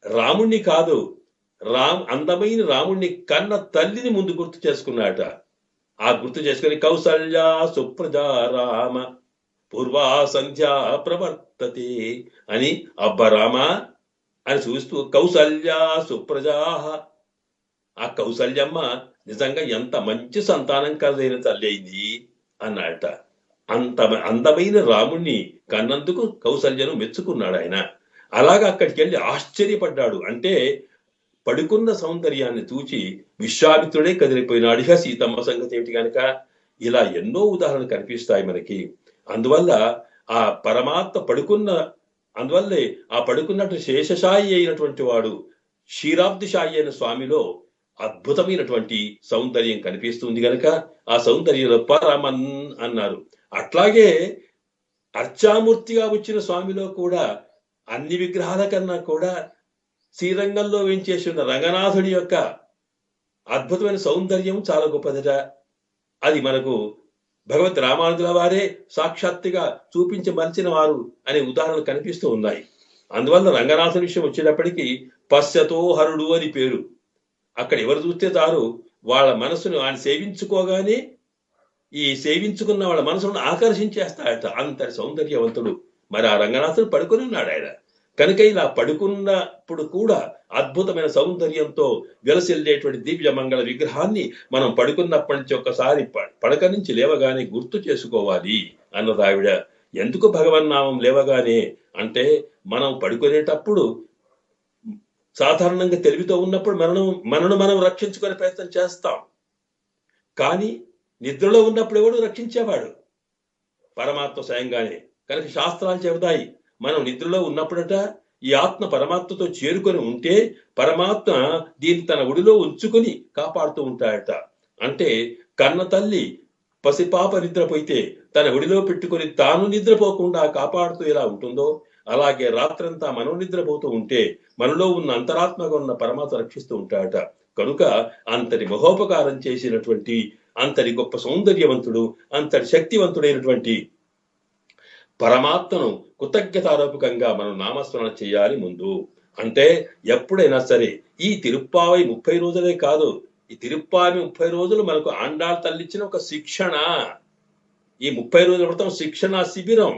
రాముణ్ణి కాదు, అందమైన రాముణ్ణి కన్న తల్లిని ముందు గుర్తు చేసుకున్నాట. ఆ గుర్తు చేసుకుని కౌసల్య సుప్రజా రామ పూర్వా సంధ్యా ప్రవర్తతే అని, అబ్బ రామ అని చూస్తూ కౌసల్య సుప్రజా, ఆ కౌసల్యమ్మ నిజంగా ఎంత మంచి సంతానం కలదైన తల్లి అయింది అన్నాడట. అంత అందమైన రాముణ్ణి కన్నందుకు కౌసల్యను మెచ్చుకున్నాడు ఆయన. అలాగా అక్కడికి వెళ్ళి ఆశ్చర్యపడ్డాడు. అంటే పడుకున్న సౌందర్యాన్ని చూచి విశ్వామిత్రుడే కదిలిపోయినాడు. ఇక సీతమ్మ సంగతి ఏమిటి కనుక ఇలా ఎన్నో ఉదాహరణలు కనిపిస్తాయి మనకి. అందువల్ల ఆ పరమాత్మ అందువల్లే ఆ పడుకున్నట్టు శేషశాయి అయినటువంటి వాడు క్షీరాబ్దిశాయి అయిన స్వామిలో అద్భుతమైనటువంటి సౌందర్యం కనిపిస్తుంది గనక ఆ సౌందర్యంలో పరమన్ అన్నారు. అట్లాగే అర్చామూర్తిగా వచ్చిన స్వామిలో కూడా అన్ని విగ్రహాల కన్నా కూడా శ్రీరంగంలో వేంచేసి ఉన్న రంగనాథుడి యొక్క అద్భుతమైన సౌందర్యం చాలా గొప్పదట. అది మనకు భగవత్ రామానుజుల వారే సాక్షాత్తుగా చూపించమలిచిన వారు అనే ఉదాహరణలు కనిపిస్తూ ఉన్నాయి. అందువల్ల రంగనాథుని విషయం వచ్చేటప్పటికీ పశ్యతో హరుడు అని పేరు. అక్కడ ఎవరు చూస్తే చాలు వాళ్ళ మనసును ఆయన సేవించుకోగానే ఈ సేవించుకున్న వాళ్ళ మనసును ఆకర్షించేస్తాడట. అంతటి సౌందర్యవంతుడు. మరి ఆ రంగనాథుడు పడుకొని ఉన్నాడు ఆయన. కనుక ఇలా పడుకున్నప్పుడు కూడా అద్భుతమైన సౌందర్యంతో విలసిల్లేటువంటి దివ్య మంగళ విగ్రహాన్ని మనం పడుకున్నప్పటి నుంచి ఒక్కసారి పడక నుంచి లేవగానే గుర్తు చేసుకోవాలి అన్నది ఆవిడ. ఎందుకు భగవన్నామం లేవగానే అంటే, మనం పడుకునేటప్పుడు సాధారణంగా తెలివితో ఉన్నప్పుడు మనను మనం రక్షించుకునే ప్రయత్నం చేస్తాం. కానీ నిద్రలో ఉన్నప్పుడు ఎవడు రక్షించేవాడు? పరమాత్మ స్వయంగానే. కనుక శాస్త్రాలు చెబుతాయి, మనం నిద్రలో ఉన్నప్పుడట ఈ ఆత్మ పరమాత్మతో చేరుకొని ఉంటే పరమాత్మ దీన్ని తన ఒడిలో ఉంచుకొని కాపాడుతూ ఉంటాడట. అంటే కన్న తల్లి పసిపాప నిద్రపోయితే తన ఒడిలో పెట్టుకొని తాను నిద్రపోకుండా కాపాడుతూ ఎలా ఉంటుందో, అలాగే రాత్రంతా మనం నిద్రపోతూ ఉంటే మనలో ఉన్న అంతరాత్మగా ఉన్న పరమాత్మ రక్షిస్తూ ఉంటాడట. కనుక అంతటి మహోపకారం చేసినటువంటి, అంతటి గొప్ప సౌందర్యవంతుడు, అంతటి శక్తివంతుడైనటువంటి పరమాత్మను కృతజ్ఞతారూపకంగా మనం నామస్మరణ చేయాలి ముందు. అంటే ఎప్పుడైనా సరే ఈ తిరుప్పావై 30 రోజులే కాదు, ఈ తిరుప్పావి 30 రోజులు మనకు ఆండాళ్ తల్లిచ్చిన ఒక శిక్షణ. ఈ 30 రోజుల వ్రతం శిక్షణ శిబిరం.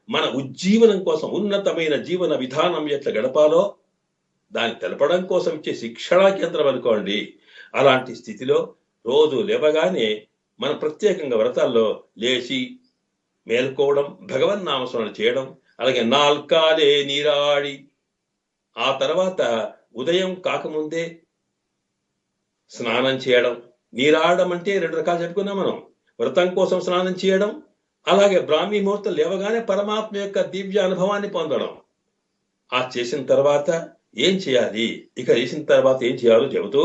మన ఉజ్జీవనం కోసం, ఉన్నతమైన జీవన విధానం ఎట్లా గడపాలో దాన్ని తెలపడం కోసం ఇచ్చే శిక్షణా కేంద్రం అనుకోండి. అలాంటి స్థితిలో రోజు లేవగానే మనం ప్రత్యేకంగా వ్రతాల్లో లేచి మేల్కోవడం, భగవన్నామస్మరణ చేయడం, అలాగే నాల్కాలే నీరాడి ఆ తర్వాత ఉదయం కాకముందే స్నానం చేయడం. నీరాడడం అంటే 2 రకాలు చెప్పుకున్నాం మనం. వ్రతం కోసం స్నానం చేయడం, అలాగే బ్రాహ్మీ ముహూర్తం లేవగానే పరమాత్మ యొక్క దివ్య అనుభవాన్ని పొందడం. ఆ చేసిన తర్వాత ఏం చేయాలి? ఇక చేసిన తర్వాత ఏం చేయాలో చెబుతూ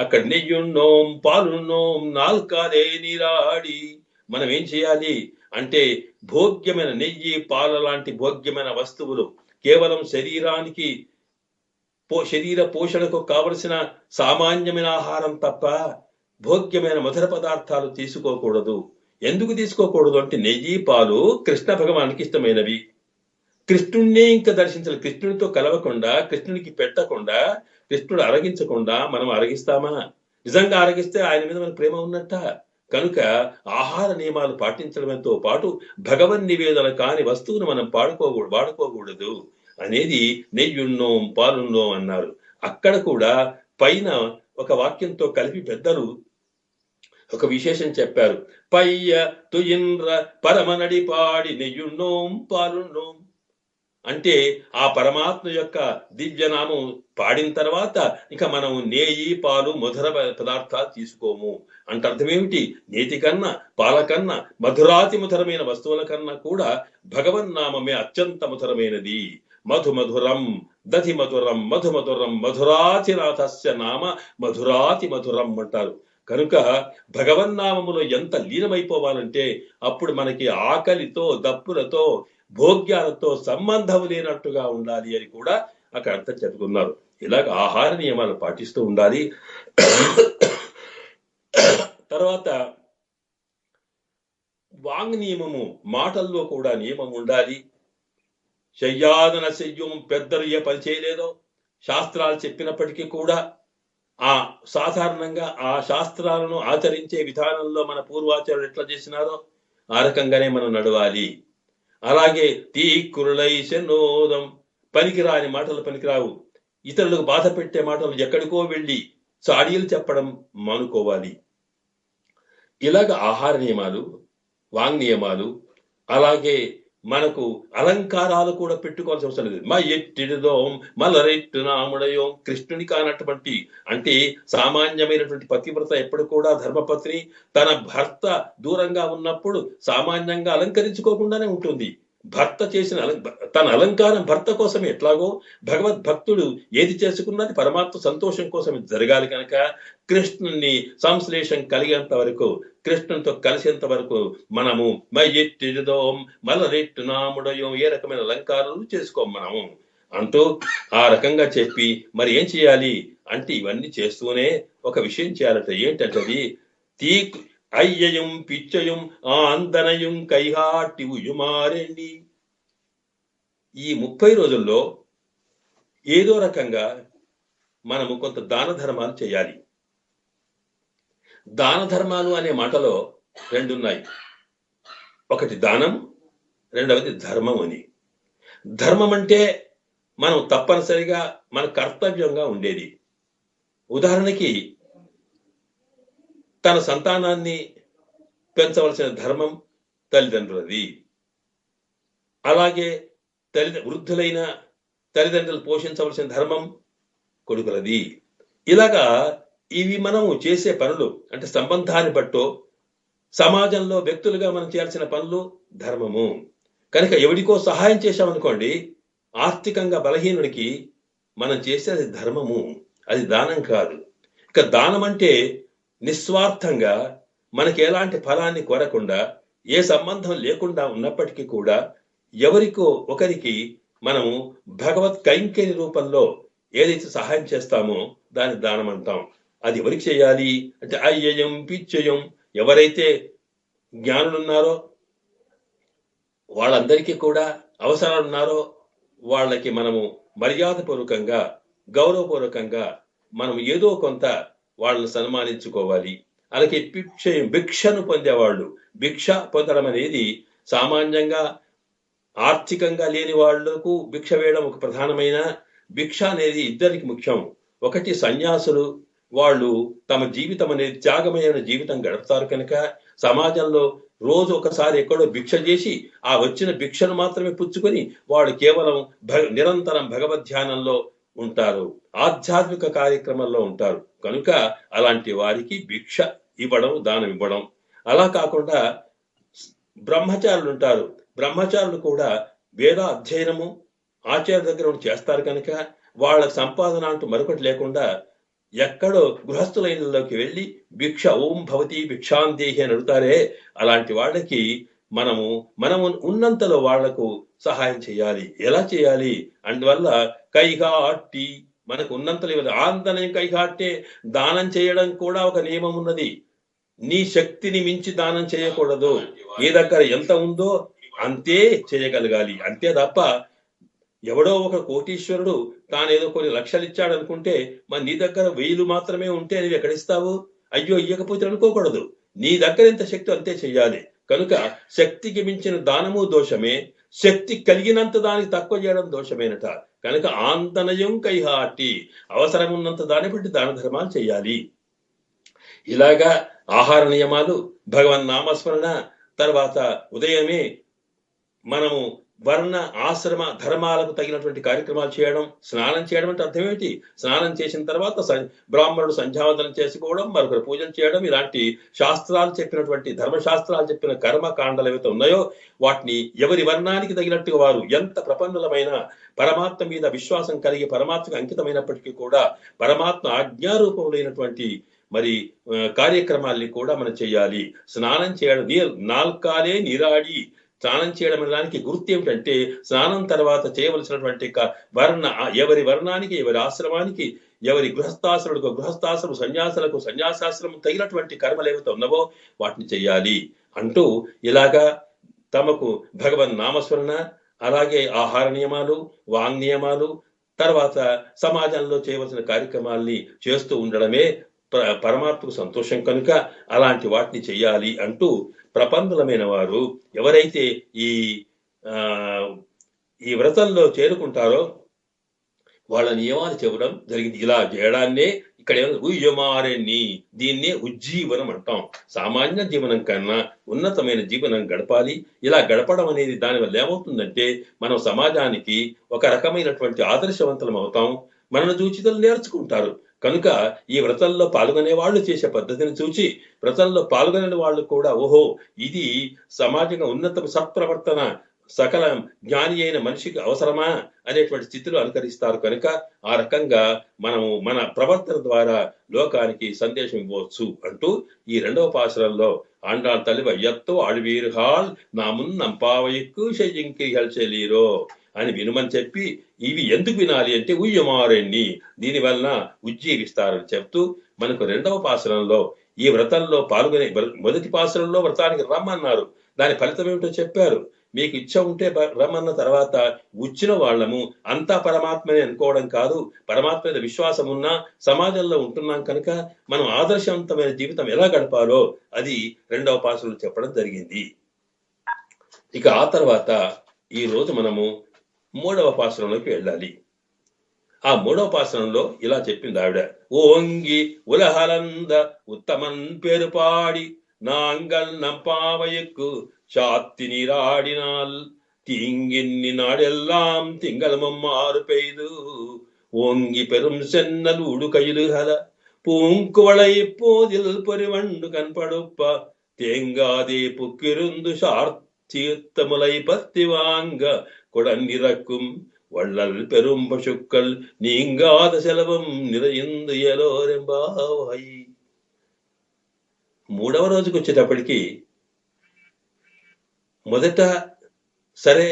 అక్కడ నెయ్యున్నోం పాలున్నోం నాల్కాలే నీరాడి. మనం ఏం చేయాలి అంటే భోగ్యమైన నెయ్యి, పాల లాంటి భోగ్యమైన వస్తువులు కేవలం శరీరానికి శరీర పోషణకు కావలసిన సామాన్యమైన ఆహారం తప్ప భోగ్యమైన మధుర పదార్థాలు తీసుకోకూడదు. ఎందుకు తీసుకోకూడదు అంటే నెయ్యి, పాలు కృష్ణ భగవానికి ఇష్టమైనవి. కృష్ణుణ్ణే ఇంకా దర్శించాలి. కృష్ణుడితో కలవకుండా, కృష్ణునికి పెట్టకుండా, కృష్ణుడు అరగించకుండా మనం అరగిస్తామా? నిజంగా అరగిస్తే ఆయన మీద మనకు ప్రేమ ఉన్నట్ట. కనుక ఆహార నియమాలు పాటించడంతో పాటు భగవన్ నివేదన కాని వస్తువును మనం వాడుకోకూడదు అనేది నెయ్యున్నోం పాలున్నోం అన్నారు. అక్కడ కూడా పైన ఒక వాక్యంతో కలిపి పెద్దలు ఒక విశేషం చెప్పారు. పయ్య తుయింద్ర పరమనడిపాడి నెయ్యున్నోం పాలున్నోం అంటే ఆ పరమాత్మ యొక్క దివ్యనామం పాడిన తర్వాత ఇక మనం నేయి, పాలు, మధుర పదార్థాలు తీసుకోము అంటే అర్థం ఏమిటి? నేతి కన్నా, పాల కన్నా, మధురాతి మధురమైన వస్తువుల కన్నా కూడా భగవన్నామమే అత్యంత మధురమైనది. మధుమధురం దధి మధురం మధుమధురం మధురాతినాథస్య నామ మధురాతి మధురం అంటారు. కనుక భగవన్నామములో ఎంత లీనమైపోవాలంటే అప్పుడు మనకి ఆకలితో, దప్పులతో, భోగ్యాలతో సంబంధం లేనట్టుగా ఉండాలి అని కూడా అక్కడ అర్థం చెప్పుకున్నారు. ఇలాగ ఆహార నియమాలు పాటిస్తూ ఉండాలి. తర్వాత వాంగ్ నియమము, మాటల్లో కూడా నియమం ఉండాలి. శయ్యాదన శయ్యం పెద్దలు ఏ పని చేయలేదో శాస్త్రాలు చెప్పినప్పటికీ కూడా సాధారణంగా ఆ శాస్త్రాలను ఆచరించే విధానంలో మన పూర్వాచార్యులు ఎట్లా చేసినారో ఆ రకంగానే మనం నడవాలి. అలాగే తీక్కురులైశనోదం పనికిరాని మాటలు పనికిరావు. ఇతరులకు బాధ పెట్టే మాటలు ఎక్కడికో వెళ్ళి చాడీలు చెప్పడం మానుకోవాలి. ఇలాగ ఆహార నియమాలు, వాంగ్ నియమాలు, అలాగే మనకు అలంకారాలు కూడా పెట్టుకోవాల్సిన అవసరం లేదు. మా ఎట్టిడిదోం మలరెట్టు నాముడయోం కృష్ణుని కానటువంటి అంటే సామాన్యమైనటువంటి పతివ్రత ఎప్పుడు కూడా ధర్మపత్ని తన భర్త దూరంగా ఉన్నప్పుడు సామాన్యంగా అలంకరించుకోకుండానే ఉంటుంది. భర్త చేసిన తన అలంకారం భర్త కోసమే. ఎట్లాగో భగవద్భక్తుడు ఏది చేసుకున్నది పరమాత్మ సంతోషం కోసం జరగాలి. కనుక కృష్ణుని సంశ్లేషం కలిగేంత వరకు, కృష్ణునితో కలిసేంత వరకు మనము మయ్యెట్టిదోం మలరెట్టు నాముడయోం ఏ రకమైన అలంకారాలు చేసుకోం మనము అంటూ ఆ రకంగా చెప్పి మరి ఏం చేయాలి అంటే ఇవన్నీ చేస్తూనే ఒక విషయం చేయాలట. ఏంటంటది? అయ్యయం పిచ్చయం ఆందనయం కైహాటి ఉయుమారండి. ఈ 30 రోజుల్లో ఏదో రకంగా మనము కొంత దాన ధర్మాలు చేయాలి. దాన ధర్మాలు అనే మాటలో 2 ఉన్నాయి. ఒకటి దానం, రెండవది ధర్మం అని. ధర్మం అంటే మనం తప్పనిసరిగా మన కర్తవ్యంగా ఉండేది. ఉదాహరణకి తన సంతానాన్ని పెంచవలసిన ధర్మం తల్లిదండ్రులది. అలాగే వృద్ధులైన తల్లిదండ్రులు పోషించవలసిన ధర్మం కొడుకులది. ఇలాగా ఇవి మనము చేసే పనులు అంటే సంబంధాన్ని బట్టో సమాజంలో వ్యక్తులుగా మనం చేయాల్సిన పనులు ధర్మము. కనుక ఎవడికో సహాయం చేశామనుకోండి, ఆర్థికంగా బలహీనుడికి మనం చేసేది ధర్మము, అది దానం కాదు. ఇక దానం అంటే నిస్వార్థంగా మనకి ఎలాంటి ఫలాన్ని కోరకుండా ఏ సంబంధం లేకుండా ఉన్నప్పటికీ కూడా ఎవరికో ఒకరికి మనము భగవత్ కైంకర్య రూపంలో ఏదైతే సహాయం చేస్తామో దాన్ని దానం అంటాం. అది ఎవరికి చేయాలి అంటే అయ్యయం పిచ్చయం ఎవరైతే జ్ఞానులు ఉన్నారో వాళ్ళందరికీ కూడా అవసరాలు ఉన్నారో వాళ్ళకి మనము మర్యాదపూర్వకంగా, గౌరవపూర్వకంగా మనం ఏదో కొంత వాళ్ళని సన్మానించుకోవాలి. అలాగే భిక్షను పొందేవాళ్ళు, భిక్ష పొందడం అనేది సామాన్యంగా ఆర్థికంగా లేని వాళ్లకు భిక్ష వేయడం ఒక ప్రధానమైన. భిక్ష అనేది ఇద్దరికి ముఖ్యం. ఒకటి సన్యాసులు, వాళ్ళు తమ జీవితం అనేది త్యాగమైన జీవితం గడుపుతారు. కనుక సమాజంలో రోజు ఒకసారి ఎక్కడో భిక్ష చేసి ఆ వచ్చిన భిక్షను మాత్రమే పుచ్చుకొని వాడు కేవలం నిరంతరం భగవద్ ధ్యానంలో ఉంటారు, ఆధ్యాత్మిక కార్యక్రమంలో ఉంటారు. కనుక అలాంటి వారికి భిక్ష ఇవ్వడం, దానం ఇవ్వడం. అలా కాకుండా బ్రహ్మచారులు ఉంటారు. బ్రహ్మచారులు కూడా వేద అధ్యయనము ఆచార్య దగ్గర ఉండి చేస్తారు కనుక వాళ్ళ సంపాదన అంటూ మరొకటి లేకుండా ఎక్కడో గృహస్థులైనలోకి వెళ్ళి భిక్ష ఓం భవతి భిక్షాందేహి అని అడుగుతారే, అలాంటి వాళ్ళకి మనము ఉన్నంతలో వాళ్లకు సహాయం చేయాలి. ఎలా చేయాలి? అందువల్ల కైగాట్టి మనకు ఉన్నంతలో ఆంతనం కైగాట్టే దానం చేయడం కూడా ఒక నియమం ఉన్నది. నీ శక్తిని మించి దానం చేయకూడదు. నీ దగ్గర ఎంత ఉందో అంతే చేయగలగాలి. అంతే తప్ప ఎవడో ఒక కోటీశ్వరుడు తానేదో కొన్ని లక్షలు ఇచ్చాడు అనుకుంటే మరి నీ దగ్గర 1000 మాత్రమే ఉంటే నువ్వు ఎక్కడిస్తావు? అయ్యో ఇయ్యకపోతే అనుకోకూడదు. నీ దగ్గర ఎంత శక్తి అంతే చెయ్యాలి. కనుక శక్తికి మించిన దానము దోషమే, శక్తి కలిగినంత దానికి తక్కువ చేయడం దోషమేనట. కనుక ఆంతనయం కైహాటి, అవసరం ఉన్నంత దాన్ని బట్టి దాన ధర్మాలు చేయాలి. ఇలాగా ఆహార నియమాలు, భగవన్ నామస్మరణ, తర్వాత ఉదయమే మనము వర్ణ ఆశ్రమ ధర్మాలకు తగినటువంటి కార్యక్రమాలు చేయడం. స్నానం చేయడం అంటే అర్థం ఏమిటి? స్నానం చేసిన తర్వాత బ్రాహ్మణుడు సంధ్యావందనం చేసుకోవడం, మరొకరు పూజలు చేయడం, ఇలాంటి శాస్త్రాలు చెప్పినటువంటి ధర్మశాస్త్రాలు చెప్పిన కర్మ కాండలు ఏవైతే ఉన్నాయో వాటిని ఎవరి వర్ణానికి తగినట్టుగా వారు ఎంత ప్రపన్నులమైన పరమాత్మ మీద విశ్వాసం కలిగి పరమాత్మకు అంకితమైనప్పటికీ కూడా పరమాత్మ ఆజ్ఞారూపములైనటువంటి మరి కార్యక్రమాల్ని కూడా మనం చేయాలి. స్నానం చేయడం, నాల్కాలే నీరాడి స్నానం చేయడం అనే దానికి గుర్తు ఏమిటంటే స్నానం తర్వాత చేయవలసినటువంటి ఎవరి వర్ణానికి, ఎవరి ఆశ్రమానికి, ఎవరి గృహస్థాశ్రములకు గృహస్థాశ్రము, సన్యాసులకు సన్యాసాశ్రమం తగినటువంటి కర్మలు ఏవైతే ఉన్నావో వాటిని చెయ్యాలి అంటూ ఇలాగా తమకు భగవన్ నామస్మరణ, అలాగే ఆహార నియమాలు, వాంగ్ నియమాలు, తర్వాత సమాజంలో చేయవలసిన కార్యక్రమాల్ని చేస్తూ ఉండడమే పరమాత్మకు సంతోషం. కనుక అలాంటి వాటిని చెయ్యాలి అంటూ ప్రపంచమైన వారు ఎవరైతే ఈ వ్రతంలో చేరుకుంటారో వాళ్ళ నియమాలు చెప్పడం జరిగింది. ఇలా చేయడాన్నే ఇక్కడ ఉయ్యమారెన్ని, దీన్నే ఉజ్జీవనం అంటాం. సామాన్య జీవనం కన్నా ఉన్నతమైన జీవనం గడపాలి. ఇలా గడపడం అనేది దానివల్ల ఏమవుతుందంటే మనం సమాజానికి ఒక రకమైనటువంటి ఆదర్శవంతులం అవుతాం. మనను చూచితలు నేర్చుకుంటారు. కనుక ఈ వ్రతంలో పాల్గొనే వాళ్ళు చేసే పద్ధతిని చూచి వ్రతంలో పాల్గొనే వాళ్ళు కూడా ఓహో ఇది సమాజంగా ఉన్నత సత్ప్రవర్తన సకల జ్ఞాని అయిన మనిషికి అవసరమా అనేటువంటి స్థితిలో అనుకరిస్తారు. కనుక ఆ రకంగా మనము మన ప్రవర్తన ద్వారా లోకానికి సందేశం ఇవ్వచ్చు అంటూ ఈ 2వ పాశురంలో ఆండాళ్ తల్లి ఎత్తో ఆళ్వీర్హాల్ నా మున్నంపావయక్కు షెజింకిహల్ చెలీరో అని వినుమని చెప్పి ఇవి ఎందుకు వినాలి అంటే ఉయ్యమారెన్ని, దీని వలన ఉజ్జీవిస్తారని చెప్తూ మనకు 2వ పాశురంలో ఈ వ్రతంలో పాల్గొనే మొదటి పాశురంలో వ్రతానికి రమ్మన్నారు. దాని ఫలితం ఏమిటో చెప్పారు. మీకు ఇచ్చ ఉంటే రమ్మన్న తర్వాత వచ్చిన వాళ్ళము అంతా పరమాత్మని అనుకోవడం కాదు, పరమాత్మ మీద విశ్వాసం ఉన్నా సమాజంలో ఉంటున్నాం కనుక మనం ఆదర్శవంతమైన జీవితం ఎలా గడపాలో అది 2వ పాశురంలో చెప్పడం జరిగింది. ఇక ఆ తర్వాత ఈ రోజు మనము 3వ పాశురంలోకి వెళ్ళాలి. ఆ 3వ పాశురంలో ఇలా చెప్పింది ఆవిడ, ఓంగి ఉలహలంద ఉత్తమన్ పేరు పాడి நாங்கள் நம்பாவைக்கு சாத்தி நீராடினால் தீங்கின்னி நாடெல்லாம் திங்களமும் மாறு பெய்து ஓங்கி பெரும் சென்னல் உடுகையிலுகல பூங்குவளை போதில் பொறிவண்டு கண்படுப்ப தேங்காதே புக்கிருந்து சார்த்தீர்த்தமுலை பத்தி வாங்க குடன்னிறக்கும் வள்ளல் பெரும் பசுக்கள் நீங்காத செலவும் நிறைந்து ఎలోరెంబావాయి. 3వ రోజుకి వచ్చేటప్పటికి మొదట సరే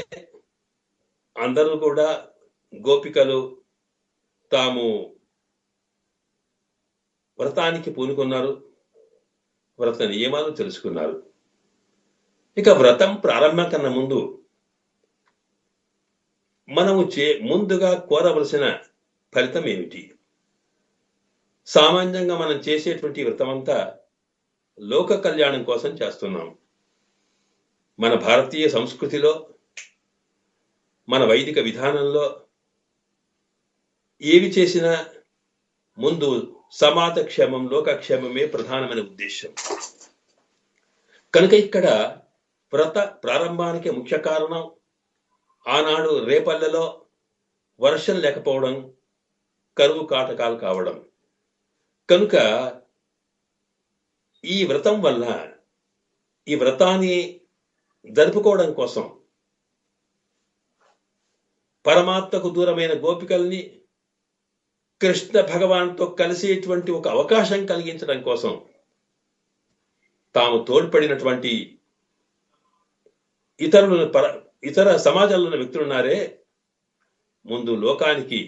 అందరూ కూడా గోపికలు తాము వ్రతానికి పూనుకున్నారు, వ్రత నియమాలు తెలుసుకున్నారు. ఇక వ్రతం ప్రారంభం కన్నా ముందు మనము ముందుగా కోరవలసిన ఫలితం ఏమిటి? సామాన్యంగా మనం చేసేటువంటి వ్రతం అంతా లోక కళ్యాణం కోసం చేస్తున్నాం. మన భారతీయ సంస్కృతిలో, మన వైదిక విధానంలో ఏవి చేసినా ముందు సమాజ క్షేమం, లోకక్షేమమే ప్రధానమైన ఉద్దేశం. కనుక ఇక్కడ వ్రత ప్రారంభానికి ముఖ్య కారణం ఆనాడు రేపల్లెలో వర్షం లేకపోవడం, కరువు కాటకాలు కావడం. కనుక ఈ వ్రతం వల్ల, ఈ వ్రతాన్ని జరుపుకోవడం కోసం పరమాత్మకు దూరమైన గోపికల్ని కృష్ణ భగవాన్తో కలిసేటువంటి ఒక అవకాశం కలిగించడం కోసం తాము తోడ్పడినటువంటి ఇతర సమాజంలో ఉన్న వ్యక్తులున్నారే, ముందు లోకానికి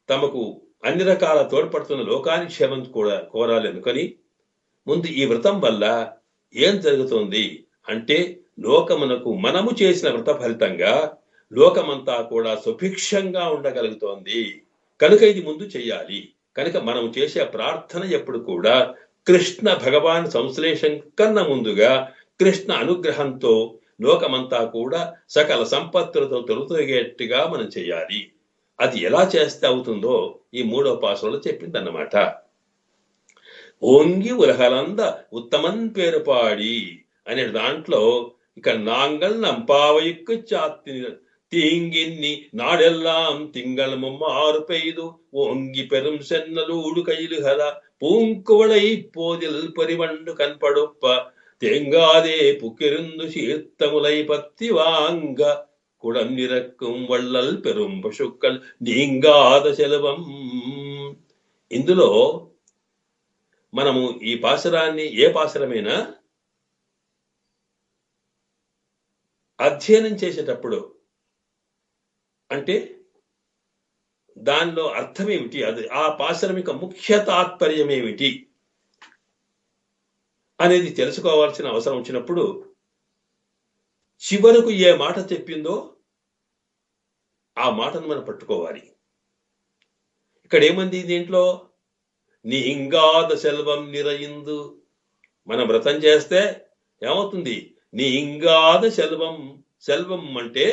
తమకు అన్ని రకాల తోడ్పడుతున్న లోకానికి క్షేమం కూడా కోరాలి అనుకొని ముందు ఈ వ్రతం వల్ల ఏం జరుగుతుంది అంటే, లోకమునకు మనము చేసిన వ్రత ఫలితంగా లోకమంతా కూడా సుభిక్షంగా ఉండగలుగుతోంది. కనుక ఇది ముందు చెయ్యాలి. కనుక మనం చేసే ప్రార్థన ఎప్పుడు కూడా కృష్ణ భగవాన్ సంశ్లేషం కన్నా ముందుగా కృష్ణ అనుగ్రహంతో లోకమంతా కూడా సకల సంపత్తులతో తొలతొగేట్టుగా మనం చేయాలి. అది ఎలా చేస్తే అవుతుందో ఈ 3వ పాసురంలో చెప్పిందన్నమాట. ఓంగి ఉలహలంద ఉత్తమన్ పేరు పాడి అనే దాంట్లో ఇక్కడ నాంగల్ నంపావయుక్కు చాత్తి தீங்கின்னி நாடெல்லாம் திங்கள் மும்மாறு பெய்து ஓங்கி பெரும் சென்னலூடு கையிலுகதா பூங்குவளை போதில் பரிவண்டு கண்படுப்ப தேங்காதே புக்கிருந்து சீர்த்தமுலை பத்தி வாங்க குடம் நிறக்கும் வள்ளல் பெரும் పశుక్కల్ నీంగాద సెలవం. ఇందులో మనము ఈ పాశరాన్ని ఏ పాశరమైనా అధ్యయనం చేసేటప్పుడు అంటే దానిలో అర్థం ఏమిటి, అది ఆ పాశరం యొక్క ముఖ్య తాత్పర్యం ఏమిటి అనేది తెలుసుకోవాల్సిన అవసరం వచ్చినప్పుడు చివరకు ఏ మాట చెప్పిందో ఆ మాటను మనం పట్టుకోవాలి. ఇక్కడ ఏమంది దీంట్లో, నీ ఇంగాద సెల్వం నిరయిందు. మనం వ్రతం చేస్తే ఏమవుతుంది, నీ ఇంగాద సెల్వం. సెల్వం అంటే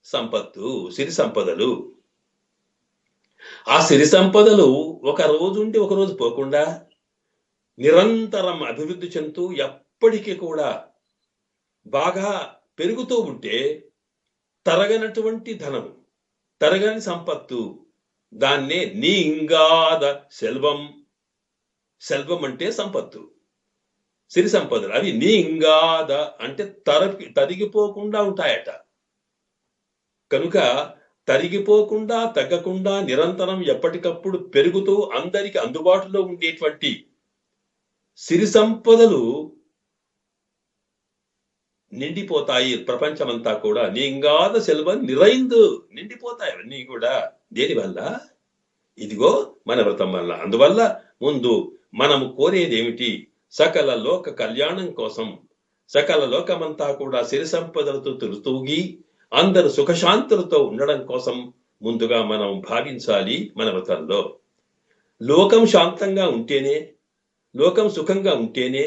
సంపత్తు, సిరి సంపదలు. ఆ సిరి సంపదలు ఒక రోజు ఉండి ఒక రోజు పోకుండా నిరంతరం అభివృద్ధి చెందుతూ ఎప్పటికీ కూడా బాగా పెరుగుతూ ఉంటే తరగనటువంటి ధనం, తరగని సంపత్తు, దాన్నే నీంగాద సెల్వం. సెల్వం అంటే సంపత్తు, సిరి సంపదలు. అవి నీంగాద అంటే తరిగిపోకుండా ఉంటాయట. కనుక తరిగిపోకుండా, తగ్గకుండా, నిరంతరం ఎప్పటికప్పుడు పెరుగుతూ అందరికి అందుబాటులో ఉండేటువంటి సిరి సంపదలు నిండిపోతాయి. ప్రపంచమంతా కూడా నీంగాద సెల్వం నిరైందు, నిండిపోతాయి అవన్నీ కూడా. దేనివల్ల? ఇదిగో మన వ్రతం వల్ల. అందువల్ల ముందు మనము కోరేది ఏమిటి, సకల లోక కళ్యాణం కోసం, సకల లోకమంతా కూడా సిరి సంపదలతో తొలుతూగి అందరూ సుఖశాంతులతో ఉండడం కోసం ముందుగా మనం భావించాలి మన వ్రతంలో. లోకం శాంతంగా ఉంటేనే, లోకం సుఖంగా ఉంటేనే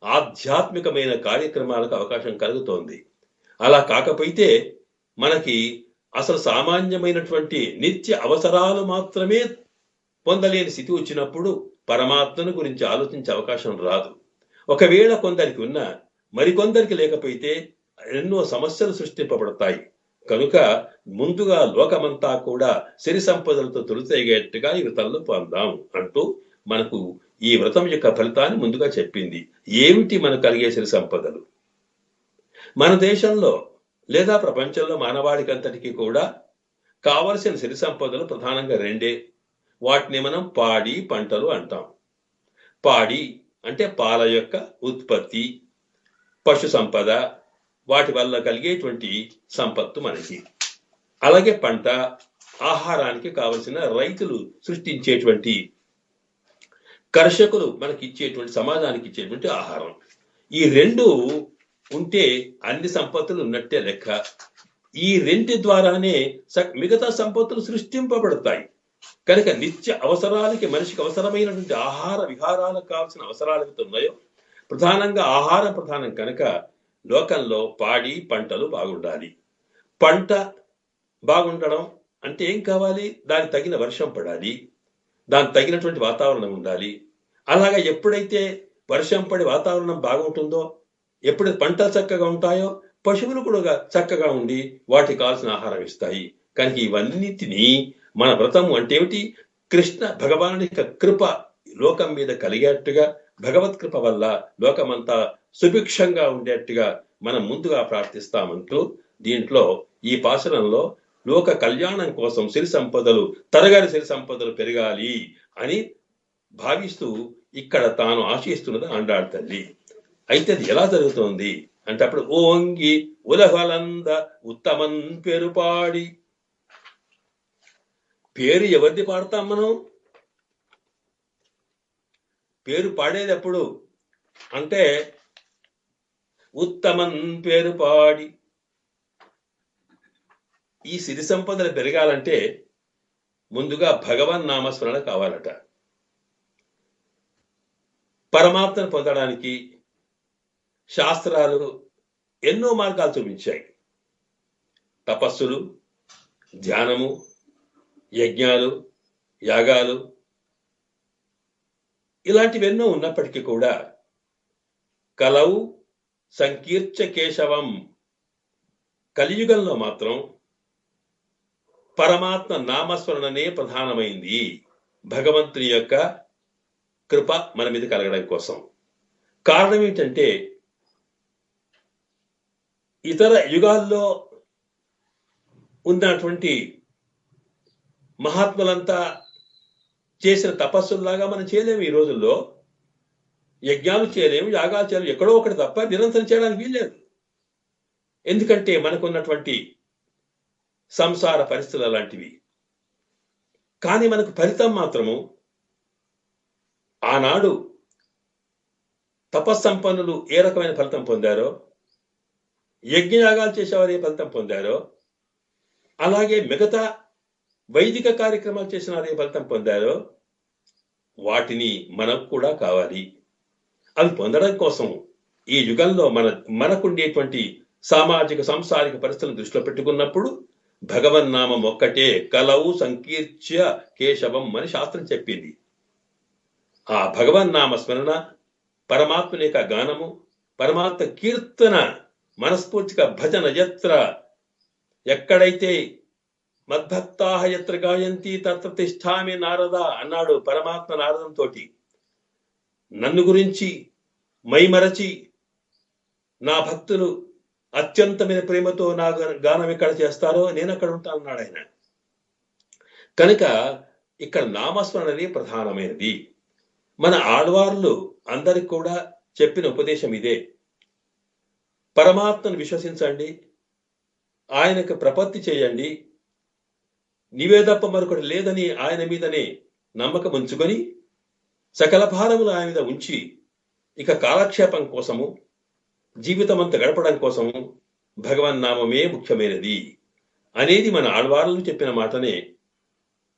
ఆధ్యాత్మికమైన కార్యక్రమాలకు అవకాశం కలుగుతోంది. అలా కాకపోతే మనకి అసలు సామాన్యమైనటువంటి నిత్య అవసరాలు మాత్రమే పొందలేని స్థితి వచ్చినప్పుడు పరమాత్మను గురించి ఆలోచించే అవకాశం రాదు. ఒకవేళ కొందరికి ఉన్నా మరికొందరికి లేకపోతే ఎన్నో సమస్యలు సృష్టింపబడతాయి. కనుక ముందుగా లోకమంతా కూడా సిరి సంపదలతో తొలితేగేట్టుగా ఈ వ్రతంలో పొందాం అంటూ మనకు ఈ వ్రతం యొక్క ఫలితాన్ని ముందుగా చెప్పింది. ఏమిటి మనకు కలిగే సిరి సంపదలు? మన దేశంలో లేదా ప్రపంచంలో మానవాళికి అంతటికీ కూడా కావలసిన సిరి సంపదలు ప్రధానంగా రెండే. వాటిని మనం పాడి పంటలు అంటాం. పాడి అంటే పాల యొక్క ఉత్పత్తి, పశు సంపద, వాటి వల్ల కలిగేటువంటి సంపత్తు మనకి. అలాగే పంట, ఆహారానికి కావలసిన రైతులు సృష్టించేటువంటి, కర్షకులు మనకి ఇచ్చేటువంటి, సమాజానికి ఇచ్చేటువంటి ఆహారం. ఈ రెండు ఉంటే అన్ని సంపత్తులు ఉన్నట్టే లెక్క. ఈ రెంటి ద్వారానే మిగతా సంపత్తులు సృష్టింపబడతాయి. కనుక నిత్య అవసరాలకి, మనిషికి అవసరమైనటువంటి ఆహార విహారాలకు కావాల్సిన అవసరాలు ఉన్నాయో ప్రధానంగా ఆహారం ప్రధానం. కనుక లోకంలో పాడి పంటలు బాగుండాలి. పంట బాగుండడం అంటే ఏం కావాలి, దానికి తగిన వర్షం పడాలి, దానికి తగినటువంటి వాతావరణం ఉండాలి. అలాగా ఎప్పుడైతే వర్షం పడి వాతావరణం బాగుంటుందో, ఎప్పుడైతే పంటలు చక్కగా ఉంటాయో పశువులు కూడా చక్కగా ఉండి వాటికి కావాల్సిన ఆహారం ఇస్తాయి. కనుక ఇవన్నిటినీ మన వ్రతము అంటే ఏమిటి, కృష్ణ భగవానుని యొక్క కృప లోకం మీద కలిగేట్టుగా, భగవత్ కృప వల్ల లోకమంతా సుభిక్షంగా ఉండేట్టుగా మనం ముందుగా ప్రార్థిస్తామంటూ దీంట్లో ఈ పాశురంలో లోక కళ్యాణం కోసం సిరి సంపదలు, తరగని సిరి సంపదలు పెరగాలి అని భావిస్తూ ఇక్కడ తాను ఆశిస్తున్నది ఆండాళ్ తల్లి. అయితే అది ఎలా జరుగుతోంది అంటే అప్పుడు ఓంగి ఉలహలంద ఉత్తమన్ పేరు పాడి. పేరు ఎవరిది పాడతాం మనం? పేరు పాడేది ఎప్పుడు అంటే ఉత్తమన్ పేరు పాడి. ఈ సిరి సంపదలు పెరగాలంటే ముందుగా భగవన్ నామస్మరణ కావాలట. పరమాత్మను పొందడానికి శాస్త్రాలు ఎన్నో మార్గాలు చూపించాయి. తపస్సులు, ధ్యానము, యజ్ఞాలు, యాగాలు ఇలాంటివెన్నో ఉన్నప్పటికీ కూడా కలవు సంకీర్చ కేశవం, కలియుగంలో మాత్రం పరమాత్మ నామస్మరణనే ప్రధానమైంది. భగవంతుని యొక్క కృప మన మీద కలగడం కోసం. కారణం ఏంటంటే ఇతర యుగాల్లో ఉన్నటువంటి మహాత్ములంతా చేసిన తపస్సుల్లాగా మనం చేయలేము. ఈ రోజుల్లో యజ్ఞాలు చేయలేము, యాగాలు చేయలేము, ఎక్కడో ఒకటి తప్ప నిరంతరం చేయడానికి వీల్లేదు. ఎందుకంటే మనకున్నటువంటి సంసార పరిస్థితులు అలాంటివి. కానీ మనకు ఫలితం మాత్రము ఆనాడు తపస్సంపన్నులు ఏ రకమైన ఫలితం పొందారో, యజ్ఞయాగాలు చేసేవారు ఏ ఫలితం పొందారో, అలాగే మిగతా వైదిక కార్యక్రమాలు చేసిన వారు ఏ ఫలితం పొందారో వాటిని మనకు కూడా కావాలి. అవి పొందడం కోసం ఈ యుగంలో మనకుండేటువంటి సామాజిక సాంసారిక పరిస్థితులను దృష్టిలో పెట్టుకున్నప్పుడు భగవన్నామం ఒక్కటే కలవు సంకీర్త్య కేశవం అని శాస్త్రం చెప్పింది. ఆ భగవన్నామ స్మరణ, పరమాత్మని యొక్క గానము, పరమాత్మ కీర్తన, మనస్ఫూర్తిగా భజన యత్ర, ఎక్కడైతే మద్భక్తాహ యత్ర గాయంతి తత్ర తిష్ఠామి నారద అన్నాడు పరమాత్మ నారదంతో. నన్ను గురించి మైమరచి నా భక్తులు అత్యంతమైన ప్రేమతో నా గానం ఎక్కడ చేస్తారో నేను అక్కడ ఉంటాను అన్నాడు ఆయన. కనుక ఇక్కడ నామస్మరణనే ప్రధానమైనది. మన ఆళ్వార్లు అందరికి కూడా చెప్పిన ఉపదేశం ఇదే. పరమాత్మను విశ్వసించండి, ఆయనకు ప్రపత్తి చేయండి, నివేదప్ప మరొకటి లేదని ఆయన మీదనే నమ్మకం ఉంచుకొని సకల భారములు ఆయన మీద ఉంచి ఇక కాలక్షేపం కోసము, జీవితం అంతా గడపడం కోసము భగవన్నామమే ముఖ్యమైనది అనేది మన ఆళ్వార్లు చెప్పిన మాటనే.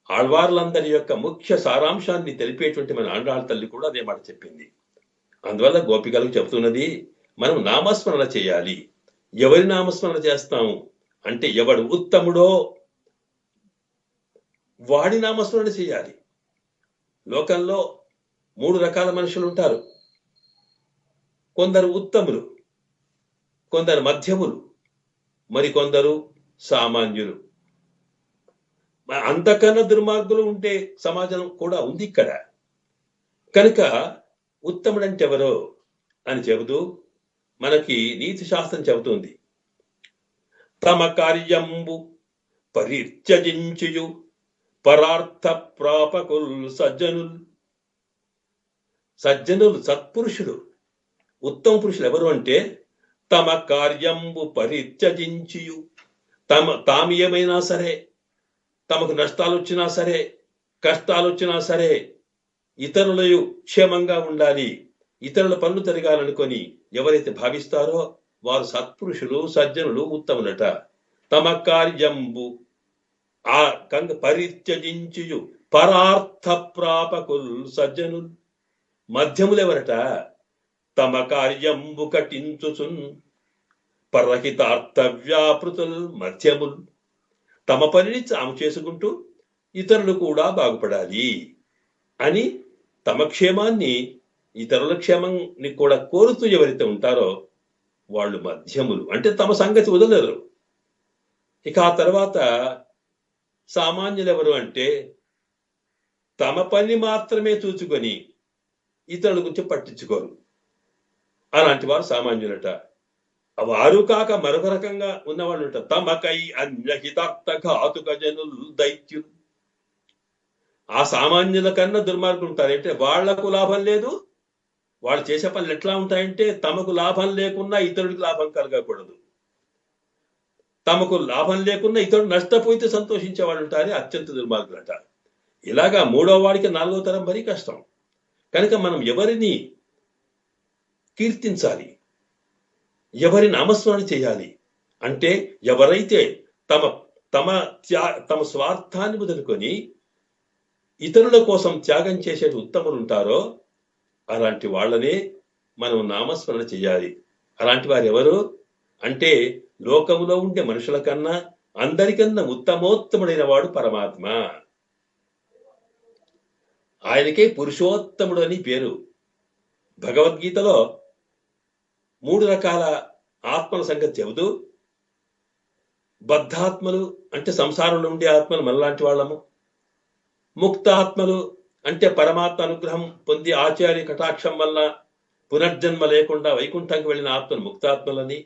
ఆళ్వార్లందరి యొక్క ముఖ్య సారాంశాన్ని తెలిపేటువంటి మన ఆండాళ్ తల్లి కూడా అదే మాట చెప్పింది. అందువల్ల గోపికలకు చెబుతున్నది మనం నామస్మరణ చేయాలి. ఎవరి నామస్మరణ చేస్తాము అంటే ఎవడు ఉత్తముడో వాడి నామస్మరణ చేయాలి. లోకంలో 3 రకాల మనుషులు ఉంటారు. కొందరు ఉత్తములు, కొందరు మధ్యములు, మరికొందరు సామాన్యులు. అంతకన్నా దుర్మార్గులు ఉంటే సమాజం కూడా ఉంది ఇక్కడ. కనుక ఉత్తముడంటే ఎవరో అని చెబుతూ మనకి నీతి శాస్త్రం చెబుతుంది. తమ కార్యంబు పరిత్యజించుయు పరార్థ ప్రాపకుల్ సజ్జనులు. సజ్జనులు సత్పురుషులు, ఉత్తమ పురుషులు ఎవరు అంటే తమ కార్యంబు పరిత్యజించియు, తాము ఏమైనా సరే, తమకు నష్టాలు వచ్చినా సరే, కష్టాలు వచ్చినా సరే, ఇతరులు క్షేమంగా ఉండాలి, ఇతరుల పనులు తిరగాలనుకొని ఎవరైతే భావిస్తారో వారు సత్పురుషులు, సజ్జనులు, ఉత్తములట. తమ కార్యంబు ఆ పరిత్యజించియు పరార్థ ప్రాపకుల్ సజ్జనులు. మధ్యములెవరట? తమ కార్యంబు కటించుచున్ పరహితార్థ వ్యాపృతుల్ మధ్యములు. తమ పనిని తాము చేసుకుంటూ ఇతరులు కూడా బాగుపడాలి అని తమ క్షేమాన్ని, ఇతరుల క్షేమాన్ని కూడా కోరుతూ ఎవరైతే ఉంటారో వాళ్ళు మధ్యములు, అంటే తమ సంగతి వదలరు. ఇక ఆ తర్వాత సామాన్యులు ఎవరు అంటే తమ పని మాత్రమే చూచుకొని ఇతరుల గురించి పట్టించుకోరు. అలాంటి వారు సామాన్యులట. వారు కాక మరొక రకంగా ఉన్నవాళ్ళు తమకై అన్యహితార్థ ఘాతుక జనులు దైత్యులు. ఆ సామాన్యుల కన్నా దుర్మార్గులు ఉంటారు. అంటే వాళ్లకు లాభం లేదు, వాళ్ళు చేసే పనులు ఎట్లా ఉంటాయంటే తమకు లాభం లేకున్నా ఇతరుడికి లాభం కలగకూడదు, తమకు లాభం లేకున్నా ఇతరుడు నష్టపోతే సంతోషించే వాళ్ళు ఉంటారు, అత్యంత దుర్మార్గులట. ఇలాగా మూడో వాడికి నాలుగో తరం మరీ కష్టం. కనుక మనం ఎవరిని కీర్తించాలి, ఎవరి నామస్మరణ చేయాలి అంటే ఎవరైతే తమ తమ తమ స్వార్థాన్ని వదులుకొని ఇతరుల కోసం త్యాగం చేసే ఉత్తములు ఉంటారో అలాంటి వాళ్ళనే మనం నామస్మరణ చేయాలి. అలాంటి వారు ఎవరు అంటే లోకంలో ఉండే మనుషుల కన్నా అందరికన్నా ఉత్తమోత్తముడైన వాడు పరమాత్మ. ఆయనకే పురుషోత్తముడు అని పేరు. భగవద్గీతలో 3 రకాల ఆత్మల సంగతి చెబుతూ, బద్ధాత్మలు అంటే సంసారంలో ఉండే ఆత్మలు మనలాంటి వాళ్ళము, ముక్తాత్మలు అంటే పరమాత్మ అనుగ్రహం పొంది ఆచార్య కటాక్షం వల్ల పునర్జన్మ లేకుండా వైకుంఠంకి వెళ్ళిన ఆత్మలు ముక్తాత్మలని,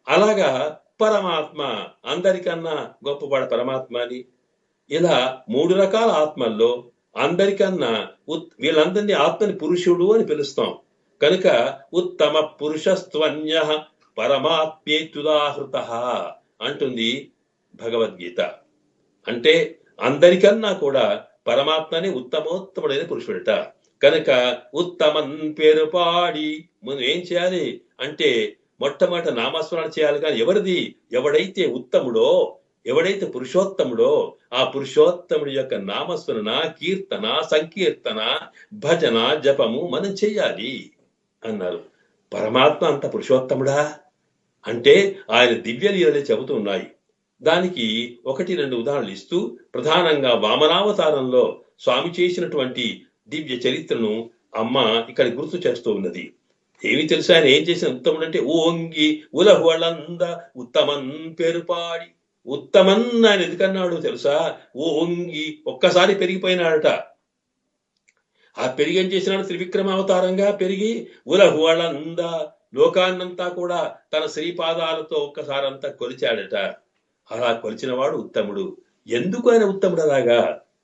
అలాగా పరమాత్మ అందరికన్నా గొప్పవాడు పరమాత్మ అని, ఇలా 3 రకాల ఆత్మల్లో అందరికన్నా వీళ్ళందరినీ ఆత్మని పురుషుడు అని పిలుస్తాం. కనుక ఉత్తమ పురుషస్త్వన్య పరమాత్మేతుదాహృత అంటుంది భగవద్గీత. అంటే అందరికన్నా కూడా పరమాత్మనే ఉత్తమోత్తముడైన పురుషుడట. కనుక ఉత్తమన్ పేరు పాడి మనం ఏం చేయాలి అంటే మొట్టమొదట నామస్మరణ చేయాలి. కానీ ఎవరిది, ఎవడైతే ఉత్తముడో, ఎవడైతే పురుషోత్తముడో ఆ పురుషోత్తముడి యొక్క నామస్మరణ, కీర్తన, సంకీర్తన, భజన, జపము మనం చెయ్యాలి అన్నారు. పరమాత్మ అంత పురుషోత్తముడా అంటే ఆయన దివ్య లీలలే చెబుతూ ఉన్నాయి. దానికి 1-2 ఉదాహరణలు ఇస్తూ ప్రధానంగా వామనావతారంలో స్వామి చేసినటువంటి దివ్య చరిత్రను అమ్మ ఇక్కడ గుర్తు చేస్తూ ఉన్నది. ఏమి తెలుసు ఆయన ఏం చేసిన ఉత్తముడు అంటే ఓంగి ఉలహుళంద ఉత్తమన్ పేరు పాడి. ఉత్తమన్ ఆయన ఎందుకన్నాడు తెలుసా? ఓంగి ఒక్కసారి పెరిగిపోయినాడట. ఆ పెరిగి ఏం చేసినాడు? త్రివిక్రమావతారంగా పెరిగి ఉలహుళంద లోకాన్నంతా కూడా తన శ్రీపాదాలతో ఒక్కసారంతా కొలిచాడట. అలా కొలిచిన వాడు ఉత్తముడు. ఎందుకు ఆయన ఉత్తముడు అలాగా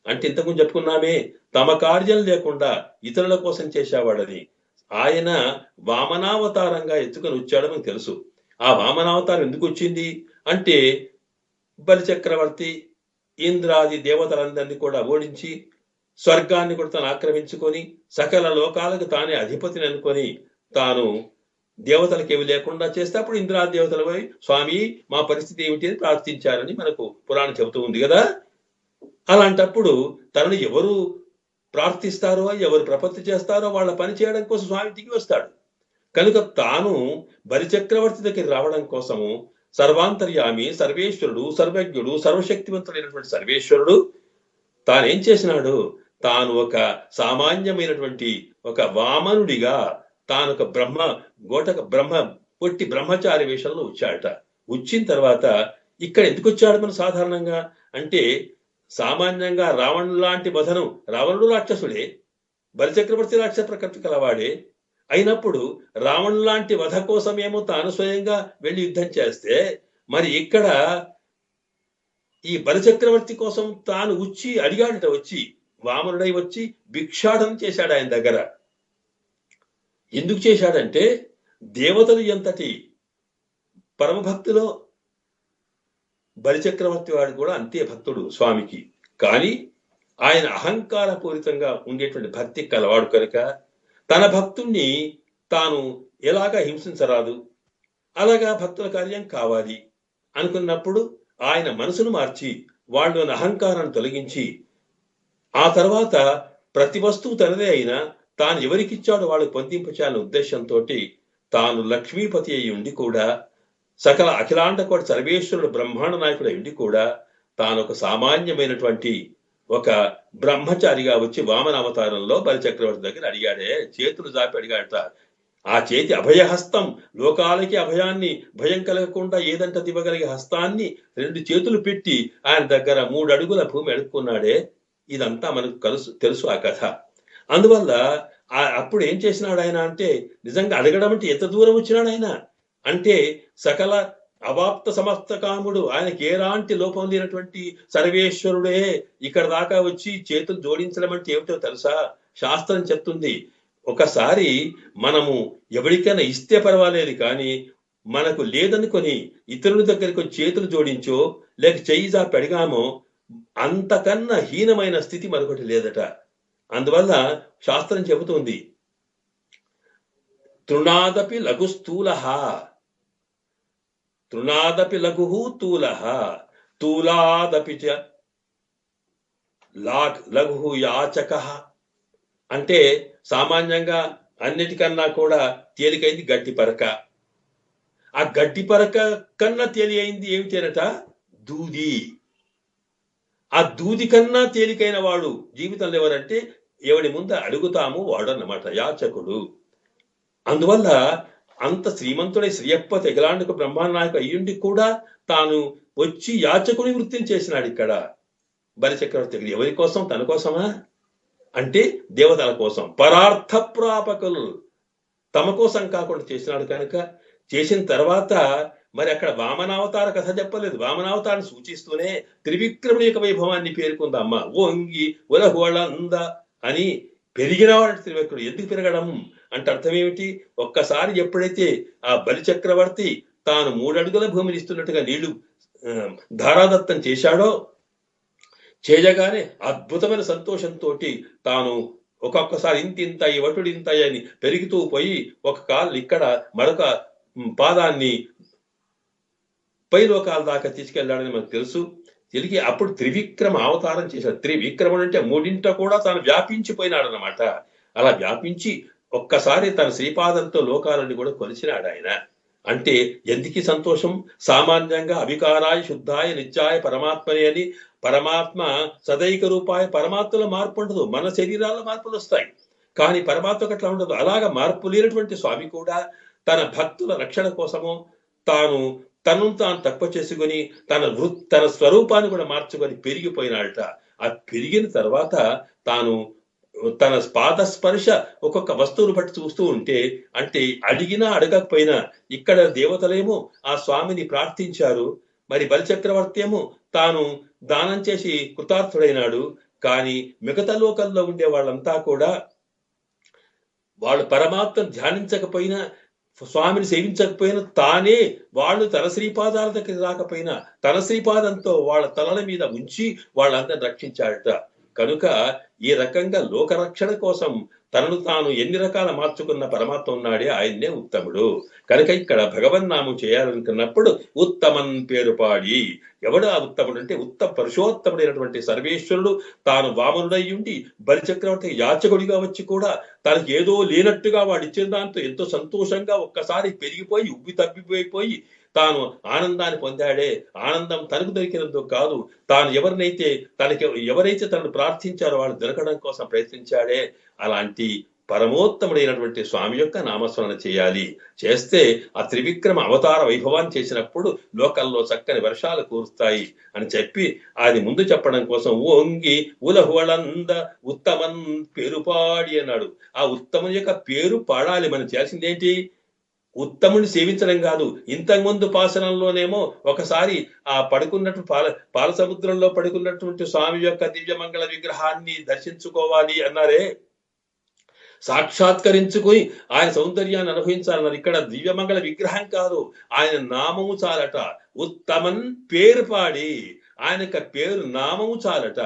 అంటే ఇంతకుముందు చెప్పుకున్నామే, తమ కార్యం లేకుండా ఇతరుల కోసం చేసేవాడని. ఆయన వామనావతారంగా ఎత్తుకొని వచ్చాడు మనకు తెలుసు. ఆ వామనావతారం ఎందుకు వచ్చింది అంటే బలిచక్రవర్తి ఇంద్రాది దేవతలందరినీ కూడా ఓడించి స్వర్గాన్ని కూడా తను ఆక్రమించుకొని సకల లోకాలకు తానే అధిపతిని అనుకొని తాను దేవతలకు ఏమి లేకుండా చేస్తే అప్పుడు ఇంద్రాది దేవతలు పోయి స్వామి మా పరిస్థితి ఏమిటి అని ప్రార్థించారని మనకు పురాణం చెబుతూ ఉంది కదా. అలాంటప్పుడు తనను ఎవరు ప్రార్థిస్తారో, ఎవరు ప్రపత్తి చేస్తారో వాళ్ళ పని చేయడం కోసం స్వామి దిగి వస్తాడు. కనుక తాను బలిచక్రవర్తి దగ్గర రావడం కోసము సర్వాంతర్యామి, సర్వేశ్వరుడు, సర్వజ్ఞుడు, సర్వశక్తివంతుడైనటువంటి సర్వేశ్వరుడు తానేం చేసినాడు? తాను ఒక సామాన్యమైనటువంటి ఒక వామనుడిగా తాను ఒక పొట్టి బ్రహ్మచారి వేషంలో వచ్చాడట. వచ్చిన తర్వాత ఇక్కడ ఎందుకు వచ్చాడు? మనం సాధారణంగా అంటే సామాన్యంగా రావణుడు లాంటి వధను, రావణుడు రాక్షసుడే, బలిచక్రవర్తి రాక్షస ప్రకృతి కలవాడే అయినప్పుడు రావణుడు లాంటి వధ కోసమేమో తాను స్వయంగా వెళ్ళి యుద్ధం చేస్తే, మరి ఇక్కడ ఈ బలిచక్రవర్తి కోసం తాను వచ్చి అడిగాడట. వచ్చి వామనుడై వచ్చి భిక్షాటన చేశాడు ఆయన దగ్గర. ఎందుకు చేశాడంటే దేవతలు ఎంతటి పరమభక్తిలో బలిచక్రవర్తి వాడు కూడా అంతే భక్తుడు స్వామికి. కానీ ఆయన అహంకారపూరితంగా ఉండేటువంటి భక్తి కలవాడు కనుక తన భక్తుణ్ణి తాను ఎలాగా హింసించరాదు, అలాగా భక్తుల కార్యం కావాలి అనుకున్నప్పుడు ఆయన మనసును మార్చి వాళ్ళలోని అహంకారాన్ని తొలగించి ఆ తర్వాత ప్రతి వస్తువు తనదే అయినా తాను ఎవరికిచ్చాడో వాళ్ళకు పొందింపచేయాలనే ఉద్దేశంతో తాను లక్ష్మీపతి అయి ఉండి కూడా, సకల అఖిలాండ కోటి సర్వేశ్వరుడు బ్రహ్మాండ నాయకుడు అయి ఉండి కూడా తాను ఒక సామాన్యమైనటువంటి ఒక బ్రహ్మచారిగా వచ్చి వామన అవతారంలో బలిచక్రవర్తి దగ్గర అడిగాడే, చేతులు జాపి అడిగాడట. ఆ చేతి అభయహస్తం, లోకాలకి అభయాన్ని, భయం కలగకుండా ఏదంట దివ్వగలిగే హస్తాన్ని 2 చేతులు పెట్టి ఆయన దగ్గర 3 అడుగుల భూమి అడుక్కున్నాడే. ఇదంతా మనకు తెలుసు ఆ కథ. అందువల్ల అప్పుడు ఏం చేసినాడు ఆయన అంటే, నిజంగా అడగడం అంటే ఎంత దూరం వచ్చినాడు ఆయన అంటే, సకల అవాప్త సమస్త కాముడు, ఆయనకి ఎలాంటి లోపం లేనటువంటి సర్వేశ్వరుడే ఇక్కడ దాకా వచ్చి చేతులు జోడించడం అంటే ఏమిటో తెలుసా? శాస్త్రం చెప్తుంది, ఒకసారి మనము ఎవరికైనా ఇస్తే పర్వాలేదు కానీ మనకు లేదనుకొని ఇతరుల దగ్గరికి చేతులు జోడించో లేక చెయ్యి జాపి అడిగామో అంతకన్నా హీనమైన స్థితి మరొకటి లేదట. అందువల్ల శాస్త్రం చెబుతుంది, తృణాదపి లఘు స్థూలః, తృణాదపి లఘు స్థూలః, స్థూలాదపి చ లఘు యాచకః. అంటే సామాన్యంగా అన్నిటికన్నా కూడా తేలికైంది గడ్డి పరక. ఆ గడ్డి పరక కన్నా తేలి అయింది ఏమిటేనట? దూది. ఆ దూది కన్నా తేలికైన వాడు జీవితంలో ఎవరంటే ఎవడి ముందు అడుగుతాము వాడు అన్నమాట, యాచకుడు. అందువల్ల అంత శ్రీమంతుడై శ్రీయప్ప తెగలాండుకు బ్రహ్మానాయకు అయ్యుండి కూడా తాను వచ్చి యాచకుని వృత్తిని చేసినాడు. ఇక్కడ బలిచక్రవర్తి ఎవరి కోసం? తన కోసమా అంటే దేవతల కోసం, పరార్థ ప్రాపకులు తమ కోసం కాకుండా చేసినాడు. కనుక చేసిన తర్వాత మరి అక్కడ వామనావతార కథ చెప్పలేదు. వామనావతారాన్ని సూచిస్తూనే త్రివిక్రముని యొక్క వైభవాన్ని పేర్కొంది అమ్మ. ఓంగి ఉలహోళంద అని పెరిగినవాడు త్రివిక్రుడు. ఎందుకు పెరగడం అంటే అర్థం ఏమిటి? ఒక్కసారి ఎప్పుడైతే ఆ బలి చక్రవర్తి తాను 3 అడుగుల భూమిని ఇస్తున్నట్టుగా నీళ్లు ధారాదత్తం చేశాడో, చేయగానే అద్భుతమైన సంతోషంతో తాను ఒక్కొక్కసారి ఇంత ఈ వటుడు ఇంత అని పెరుగుతూ పోయి ఒక కాళ్ళు ఇక్కడ మరొక పాదాన్ని పైలోకాల దాకా తీసుకెళ్లాడని మనకు తెలుసు. తిరిగి అప్పుడు త్రివిక్రమ అవతారం చేశాడు. త్రివిక్రముడు అంటే 3 కూడా తాను వ్యాపించిపోయినాడు అన్నమాట. అలా వ్యాపించి ఒక్కసారి తన శ్రీపాదంతో లోకాలని కూడా కొలిచినాడు ఆయన. అంటే ఎందుకు సంతోషం? సామాన్యంగా అవికారాయ శుద్ధాయ నిత్యాయ పరమాత్మని అని, పరమాత్మ సదైక రూపాయ, పరమాత్మలో మార్పు ఉండదు, మన శరీరాల్లో మార్పులు వస్తాయి, కానీ పరమాత్మకు అట్లా ఉండదు. అలాగా మార్పు లేనటువంటి స్వామి కూడా తన భక్తుల రక్షణ కోసము తాను తను తక్కువ చేసుకుని తన స్వరూపాన్ని కూడా మార్చుకొని పెరిగిపోయినాడట. ఆ పెరిగిన తర్వాత తాను తన పాద స్పర్శ ఒక్కొక్క వస్తువును బట్టి చూస్తూ ఉంటే, అంటే అడిగినా అడగకపోయినా ఇక్కడ దేవతలేమో ఆ స్వామిని ప్రార్థించారు, మరి బలిచక్రవర్తి ఏమో తాను దానం చేసి కృతార్థుడైనాడు. కానీ మిగతా లోకల్లో ఉండే వాళ్ళంతా కూడా వాళ్ళు పరమాత్మను ధ్యానించకపోయినా, స్వామిని సేవించకపోయినా, తానే వాళ్ళు తన శ్రీపాదాల దగ్గర రాకపోయినా తన శ్రీపాదంతో వాళ్ళ తలల మీద ఉంచి వాళ్ళందరిని రక్షించాడట. కనుక ఈ రకంగా లోకరక్షణ కోసం తనను తాను ఎన్ని రకాల మార్చుకున్న పరమాత్మ ఉన్నాడే, ఆయన్నే ఉత్తముడు. కనుక ఇక్కడ భగవన్నామం చేయాలనుకున్నప్పుడు ఉత్తమన్ పేరు పాడి. ఎవడు ఆ ఉత్తముడు అంటే పరుషోత్తముడైనటువంటి సర్వేశ్వరుడు తాను వామనుడయ్యుండి బలిచక్రవర్తి యాచకుడిగా వచ్చి కూడా తనకి ఏదో లేనట్టుగా వాడు ఇచ్చిన దాంతో ఎంతో సంతోషంగా ఒక్కసారి పెరిగిపోయి ఉబ్బి తబ్బిపోయిపోయి తాను ఆనందాన్ని పొందాడే. ఆనందం తనకు దొరికినందుకు కాదు, తాను ఎవరైతే తనను ప్రార్థించారో వాళ్ళు దొరకడం కోసం ప్రయత్నించాడే. అలాంటి పరమోత్తముడైనటువంటి స్వామి యొక్క నామస్మరణ చేయాలి. చేస్తే ఆ త్రివిక్రమ అవతార వైభవాన్ని చేసినప్పుడు లోకల్లో చక్కని వర్షాలు కురుస్తాయి అని చెప్పి అది ముందు చెప్పడం కోసం ఓంగి ఉలహువళంద ఉత్తమన్ పేరు పాడి అన్నాడు. ఆ ఉత్తముని యొక్క పేరు పాడాలి. మనం చేయాల్సిందేంటి? ఉత్తముని సేవించడం కాదు. ఇంతకుముందు పాసనంలోనేమో ఒకసారి ఆ పడుకున్నట్టు పాల సముద్రంలో పడుకున్నటువంటి స్వామి యొక్క దివ్యమంగళ విగ్రహాన్ని దర్శించుకోవాలి అన్నారే, సాక్షాత్కరించుకుని ఆయన సౌందర్యాన్ని అనుభవించాలన్నారు. ఇక్కడ దివ్యమంగళ విగ్రహం కాదు, ఆయన నామము చాలట. ఉత్తమన్ పేరు పాడి, ఆయన యొక్క పేరు నామము చాలట.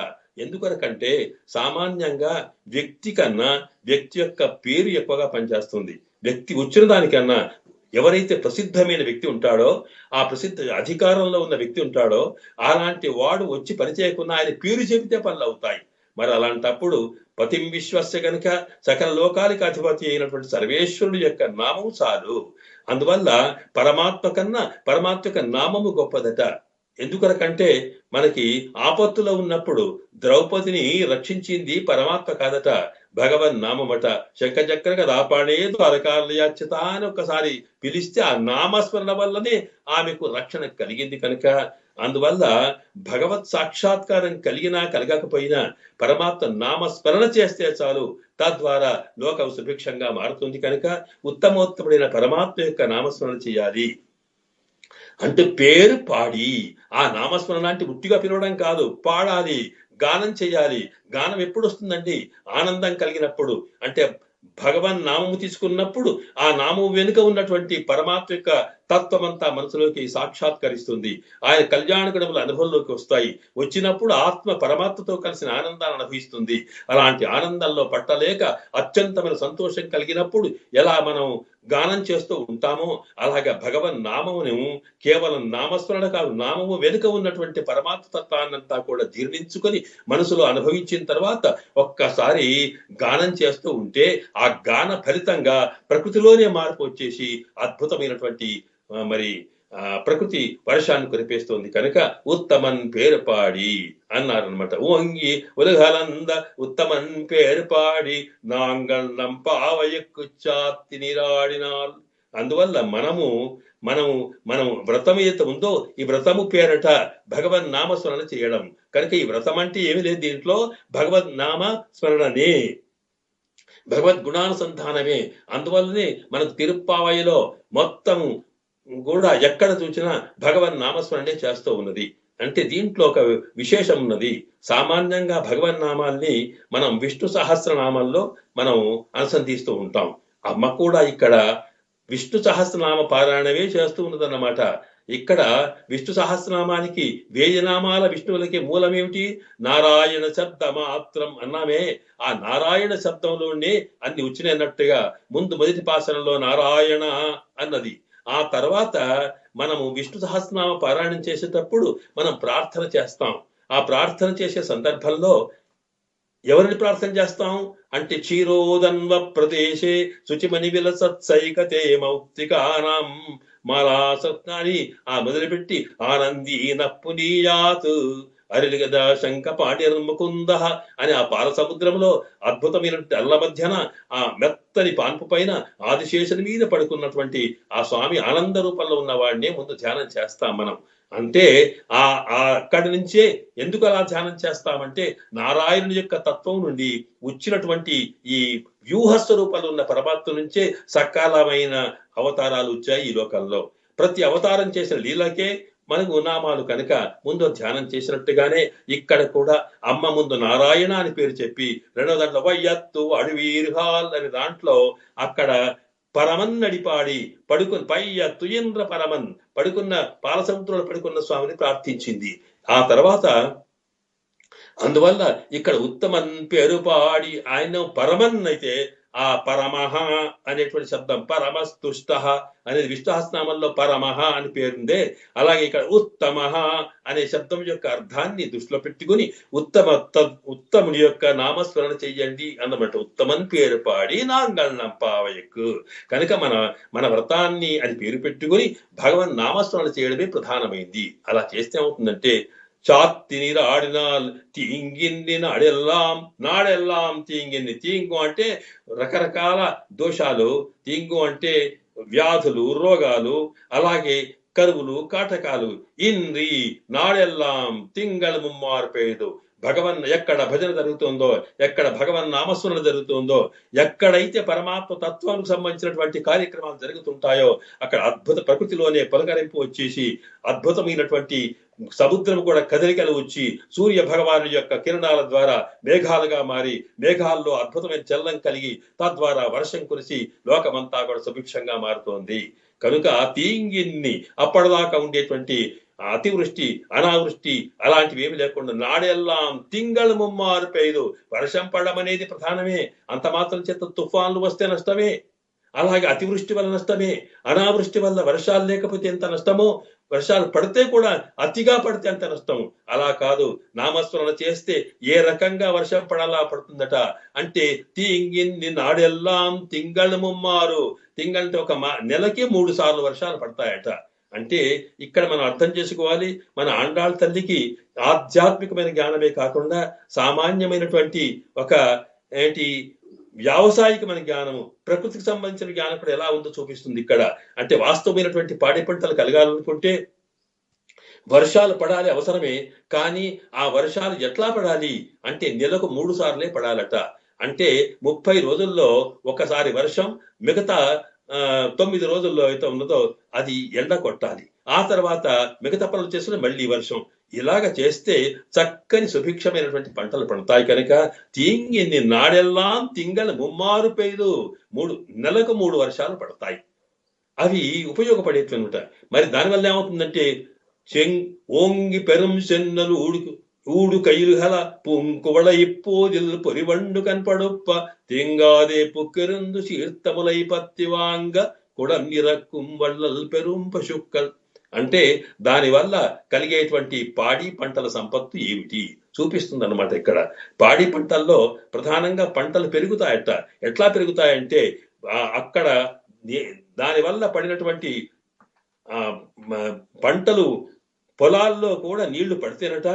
ఎందుకనకంటే సామాన్యంగా వ్యక్తి కన్నా వ్యక్తి యొక్క పేరు ఎక్కువగా పనిచేస్తుంది. వ్యక్తి వచ్చిన దానికన్నా ఎవరైతే ప్రసిద్ధమైన వ్యక్తి ఉంటాడో, ఆ ప్రసిద్ధ అధికారంలో ఉన్న వ్యక్తి ఉంటాడో, అలాంటి వాడు వచ్చి పనిచేయకుండా ఆయన పేరు చెబితే పనులు అవుతాయి. మరి అలాంటప్పుడు పతిం విశ్వస్య గనుక సకల లోకానికి అధిపతి అయినటువంటి సర్వేశ్వరుడు యొక్క నామము చాలు. అందువల్ల పరమాత్మ కన్నా పరమాత్మ యొక్క నామము గొప్పదట. ఎందుకొరకంటే మనకి ఆపత్తులో ఉన్నప్పుడు ద్రౌపదిని రక్షించింది పరమాత్మ కాదట, భగవన్ నామమట. శంఖచక్రక దాపాడే ద్వారకాలయాచ్యుత అని ఒక్కసారి పిలిస్తే ఆ నామస్మరణ వల్లనే ఆమెకు రక్షణ కలిగింది కనుక, అందువల్ల భగవత్ సాక్షాత్కారం కలిగినా కలగకపోయినా పరమాత్మ నామస్మరణ చేస్తే చాలు, తద్వారా లోకం సుభిక్షంగా మారుతుంది కనుక ఉత్తమోత్తముడైన పరమాత్మ యొక్క నామస్మరణ చేయాలి. అంటే పేరు పాడి, ఆ నామస్మరణ అంటే ఉట్టిగా పిలవడం కాదు, పాడాలి, గానం చేయాలి. గానం ఎప్పుడు వస్తుందండి? ఆనందం కలిగినప్పుడు. అంటే భగవన్ నామము తీసుకున్నప్పుడు ఆ నామం వెనుక ఉన్నటువంటి పరమాత్మ యొక్క తత్వం అంతా మనసులోకి సాక్షాత్కరిస్తుంది. ఆయన కళ్యాణ గుణముల అనుభవంలోకి వస్తాయి. వచ్చినప్పుడు ఆత్మ పరమాత్మతో కలిసిన ఆనందాన్ని అనుభవిస్తుంది. అలాంటి ఆనందంలో పట్టలేక అత్యంతమైన సంతోషం కలిగినప్పుడు ఎలా మనం గానం చేస్తూ ఉంటామో అలాగా భగవన్ నామమును కేవలం నామస్మరణ కాదు, నామము వెనుక ఉన్నటువంటి పరమాత్మ తత్వాన్నంతా కూడా జీర్ణించుకొని మనసులో అనుభవించిన తర్వాత ఒక్కసారి గానం చేస్తూ ఉంటే ఆ గాన ఫలితంగా ప్రకృతిలోనే మార్పు వచ్చేసి అద్భుతమైనటువంటి మరి ప్రకృతి వర్షాన్ని కురిపేస్తోంది కనుక ఉత్తమన్ పేరు పాడి అన్నారనమాట. ఓంగి ఉలగలంద ఉత్తమన్ పేరు పాడి నాంగల్ నంపావయక్కు చాత్తి నిరాడినాల్. అందువల్ల మనము వ్రతం ఏదైతే ఉందో ఈ వ్రతము పేరట భగవన్ నామస్మరణ చేయడం కనుక ఈ వ్రతం అంటే ఏమీ లేదు, దీంట్లో భగవద్ నామ స్మరణనే, భగవద్ గుణానుసంధానమే. అందువల్లనే మనకు తిరుప్పావయిలో మొత్తం కూడా ఎక్కడ చూసినా భగవన్ నామస్మరణే చేస్తూ ఉన్నది. అంటే దీంట్లో ఒక విశేషం ఉన్నది. సామాన్యంగా భగవన్ నామాల్ని మనం విష్ణు సహస్రనామంలో మనం అనుసంధిస్తూ ఉంటాం. అమ్మ కూడా ఇక్కడ విష్ణు సహస్రనామ పారాయణమే చేస్తూ ఉన్నదన్నమాట. ఇక్కడ విష్ణు సహస్రనామానికి 1000 నామాల విష్ణువులకి మూలమేమిటి? నారాయణ శబ్ద మాత్రం అన్నామే. ఆ నారాయణ శబ్దంలోనే అన్ని వచ్చినట్టుగా ముందు మొదటి పాసనంలో నారాయణ అన్నది. ఆ తర్వాత మనము విష్ణు సహస్రనామ పారాయణం చేసేటప్పుడు మనం ప్రార్థన చేస్తాం. ఆ ప్రార్థన చేసే సందర్భంలో ఎవరిని ప్రార్థన చేస్తాం అంటే క్షీరోదన్వ ప్రదేశే శుచిమణి విలసత్సైకతే మౌక్తికానాం మాలాసత్నాని ఆ మొదలుపెట్టి ఆనందీ నప్పునీయాత్ అరిగద శంఖ పాటిర్ముకుంద అని ఆ పాల సముద్రంలో అద్భుతమైన అల్ల మధ్యన ఆ మెత్తని పాన్పు పైన ఆదిశేషుని మీద పడుకున్నటువంటి ఆ స్వామి ఆనంద రూపంలో ఉన్న వాడినే ముందు ధ్యానం చేస్తాం మనం. అంటే అక్కడి నుంచే ఎందుకు అలా ధ్యానం చేస్తామంటే నారాయణుని యొక్క తత్వం నుండి వచ్చినటువంటి ఈ వ్యూహ స్వరూపాలు ఉన్న పరమాత్మ నుంచే సకాలమైన అవతారాలు వచ్చాయి ఈ లోకంలో. ప్రతి అవతారం చేసిన లీలకే మనకు నామాలు కనుక ముందు ధ్యానం చేసినట్టుగానే ఇక్కడ కూడా అమ్మ ముందు నారాయణ అని పేరు చెప్పి రెండో దాంట్లో వయ్యత్తు అడవీర్హాల్ అనే దాంట్లో అక్కడ పరమన్ నడిపాడి పడుకుని పయ్యత్తు ఇంద్ర పరమన్ పడుకున్న పాలసముద్రంలో పడుకున్న స్వామిని ప్రార్థించింది. ఆ తర్వాత అందువల్ల ఇక్కడ ఉత్తమన్ పేరు పాడి ఆయన పరమన్ అయితే ఆ పరమహ అనేటువంటి శబ్దం పరమస్తుష్ట అనేది విష్ణుహస్నామంలో పరమహ అని పేరుందే. అలాగే ఇక్కడ ఉత్తమహ అనే శబ్దం యొక్క అర్థాన్ని దృష్టిలో పెట్టుకుని ఉత్తముని యొక్క నామస్మరణ చెయ్యండి అన్నమాట. ఉత్తమన్ పేరు పాడి నాంగళం పావయకు కనుక మన వ్రతాన్ని అని పేరు పెట్టుకుని భగవన్ నామస్మరణ చేయడమే ప్రధానమైంది. అలా చేస్తే ఏమవుతుందంటే చాత్తి నీరాడినాల్ తీంగిన్ని నాడెల్లాం తీంగిన్ని. తీంగు అంటే రకరకాల దోషాలు, తీంగు అంటే వ్యాధులు రోగాలు, అలాగే కరువులు కాటకాలు. ఇన్రి నాడెల్లాం తింగళ ముమ్మార్పేదు. భగవన్ ఎక్కడ భజన జరుగుతుందో, ఎక్కడ భగవన్ నామస్మరణ జరుగుతుందో, ఎక్కడైతే పరమాత్మ తత్వానికి సంబంధించినటువంటి కార్యక్రమాలు జరుగుతుంటాయో అక్కడ అద్భుత ప్రకృతిలోనే పలకరింపు వచ్చేసి అద్భుతమైనటువంటి సముద్రం కూడా కదలికలు వచ్చి సూర్య భగవాను యొక్క కిరణాల ద్వారా మేఘాలుగా మారి మేఘాల్లో అద్భుతమైన చలనం కలిగి తద్వారా వర్షం కురిసి లోకమంతా కూడా సుభిక్షంగా మారుతోంది. కనుక తీంగిన్ని అప్పటిదాకా ఉండేటువంటి అతివృష్టి అనావృష్టి అలాంటివి ఏమి లేకుండా నాడెల్లాం తింగళ ముమ్మారు పేరు. వర్షం పడడం అనేది ప్రధానమే, అంత మాత్రం చేత తుఫాన్లు వస్తే నష్టమే, అలాగే అతివృష్టి వల్ల నష్టమే, అనావృష్టి వల్ల వర్షాలు లేకపోతే ఎంత నష్టమో, వర్షాలు పడితే కూడా అతిగా పడితే అంత నష్టము. అలా కాదు, నామస్మరణ చేస్తే ఏ రకంగా వర్షం పడాలా పడుతుందట అంటే తీంగిన్ని నాడెల్లాం తింగళ ముమ్మారు. తింగళంటే ఒక నెలకి 3 సార్లు వర్షాలు పడతాయట. అంటే ఇక్కడ మనం అర్థం చేసుకోవాలి, మన ఆండాళ్ తల్లికి ఆధ్యాత్మికమైన జ్ఞానమే కాకుండా సామాన్యమైనటువంటి ఒక ఏంటి వ్యావసాయికమైన జ్ఞానము, ప్రకృతికి సంబంధించిన జ్ఞానం కూడా ఎలా ఉందో చూపిస్తుంది ఇక్కడ. అంటే వాస్తవమైనటువంటి పాడి పంటలు కలగాలనుకుంటే వర్షాలు పడాలి అవసరమే, కానీ ఆ వర్షాలు ఎట్లా పడాలి అంటే నెలకు 3 సార్లే పడాలట. అంటే 30 రోజుల్లో ఒకసారి వర్షం, మిగతా 9 రోజుల్లో అయితే ఉన్నదో అది ఎండ కొట్టాలి. ఆ తర్వాత మిగతా పనులు చేసిన మళ్ళీ వర్షం. ఇలాగ చేస్తే చక్కని సుభిక్షమైనటువంటి పంటలు పడతాయి కనుక తీంగిన్ని నాడెల్లాం తింగల్ ముమ్మారు పెయ్యదు, నెలకు 3 వర్షాలు పడతాయి. అవి ఉపయోగపడేటువంటి. మరి దానివల్ల ఏమవుతుందంటే ఓంగి పెరం సెన్నలు ఊడు కైలుగల పుంకువళ ఇప్పోదిల్ పొరివండు కనపడొప్ప తెంగాదే పుక్కెరందు శీర్తములై పత్తివాంగ కొడమిరక్కుం వళ్ళల్ పెరుం పశుక్కల్. అంటే దానివల్ల కలిగేటువంటి పాడి పంటల సంపత్తు ఏమిటి చూపిస్తుంది అన్నమాట. ఇక్కడ పాడి పంటల్లో ప్రధానంగా పంటలు పెరుగుతాయట. ఎట్లా పెరుగుతాయంటే అక్కడ దానివల్ల పడినటువంటి పంటలు పొలాల్లో కూడా నీళ్లు పడితేనట,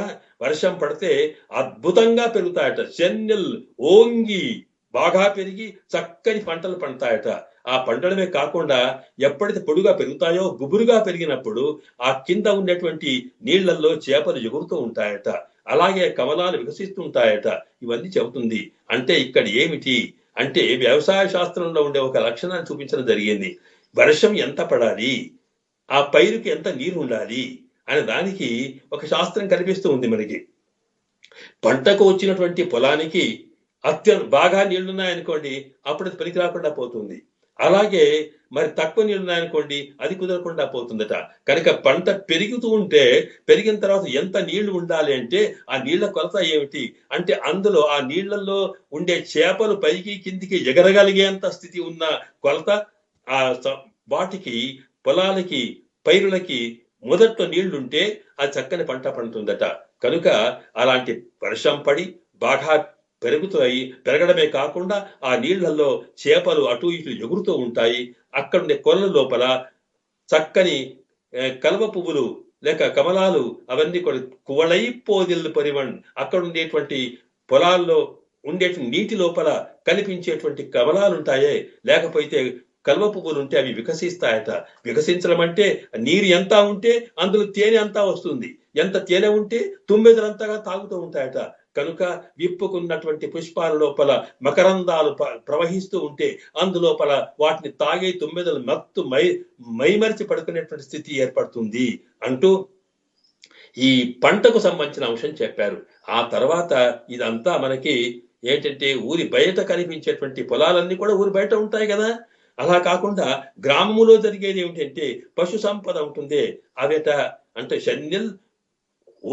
వర్షం పడితే అద్భుతంగా పెరుగుతాయట. చెన్నెల్ ఓంగి బాగా పెరిగి చక్కని పంటలు పండుతాయట. ఆ పంటలమే కాకుండా ఎప్పుడైతే పొడుగా పెరుగుతాయో, గుబురుగా పెరిగినప్పుడు ఆ కింద ఉన్నటువంటి నీళ్లలో చేపలు ఎగురుతూ ఉంటాయట. అలాగే కమలాలు వికసిస్తుంటాయట. ఇవన్నీ చెబుతుంది. అంటే ఇక్కడ ఏమిటి అంటే వ్యవసాయ శాస్త్రంలో ఉండే ఒక లక్షణాన్ని చూపించడం జరిగింది. వర్షం ఎంత పడాలి, ఆ పైరుకి ఎంత నీరు ఉండాలి అనే దానికి ఒక శాస్త్రం కనిపిస్తూ ఉంది మనకి. పంటకు వచ్చినటువంటి పొలానికి బాగా నీళ్లున్నాయనుకోండి, అప్పుడు అది పనికి రాకుండా పోతుంది. అలాగే మరి తక్కువ నీళ్లున్నాయనుకోండి, అది కుదరకుండా పోతుందట. కనుక పంట పెరుగుతూ ఉంటే పెరిగిన తర్వాత ఎంత నీళ్లు ఉండాలి అంటే ఆ నీళ్ల కొలత ఏమిటి అంటే అందులో ఆ నీళ్లలో ఉండే చేపలు పైకి కిందికి ఎగరగలిగేంత స్థితి ఉన్న కొలత ఆ వాటికి పొలాలకి పైరులకి మొదట్లో నీళ్లుంటే అది చక్కని పంట పండుతుందట. కనుక అలాంటి వర్షం పడి బాగా పెరగడమే కాకుండా ఆ నీళ్లలో చేపలు అటు ఇటు ఎగురుతూ ఉంటాయి. అక్కడుండే కొల్ల లోపల చక్కని కల్వ పువ్వులు లేక కమలాలు అవన్నీ కూడా కువళైపోదిల్లు పరివణ్, అక్కడ ఉండేటువంటి పొలాల్లో ఉండేటువంటి నీటి లోపల కనిపించేటువంటి కమలాలు ఉంటాయే, లేకపోతే కల్వ పువ్వులు ఉంటే అవి వికసిస్తాయట. వికసించడం అంటే నీరు ఎంత ఉంటే అందులో తేనె అంతా వస్తుంది, ఎంత తేనె ఉంటే తుమ్మెదలంతగా తాగుతూ ఉంటాయట. కనుక విప్పుకున్నటువంటి పుష్పాల లోపల మకరందాలు ప్రవహిస్తూ ఉంటే అందులోపల వాటిని తాగే తుమ్మెదలు మత్తు మైమరిచి పడుకునేటువంటి స్థితి ఏర్పడుతుంది అంటూ ఈ పంటకు సంబంధించిన అంశం చెప్పారు. ఆ తర్వాత ఇదంతా మనకి ఏంటంటే ఊరి బయట కనిపించేటువంటి పొలాలన్నీ కూడా ఊరి బయట ఉంటాయి కదా. అలా కాకుండా గ్రామములో జరిగేది ఏమిటంటే పశు సంపద ఉంటుంది. అవేట అంటే షన్నెల్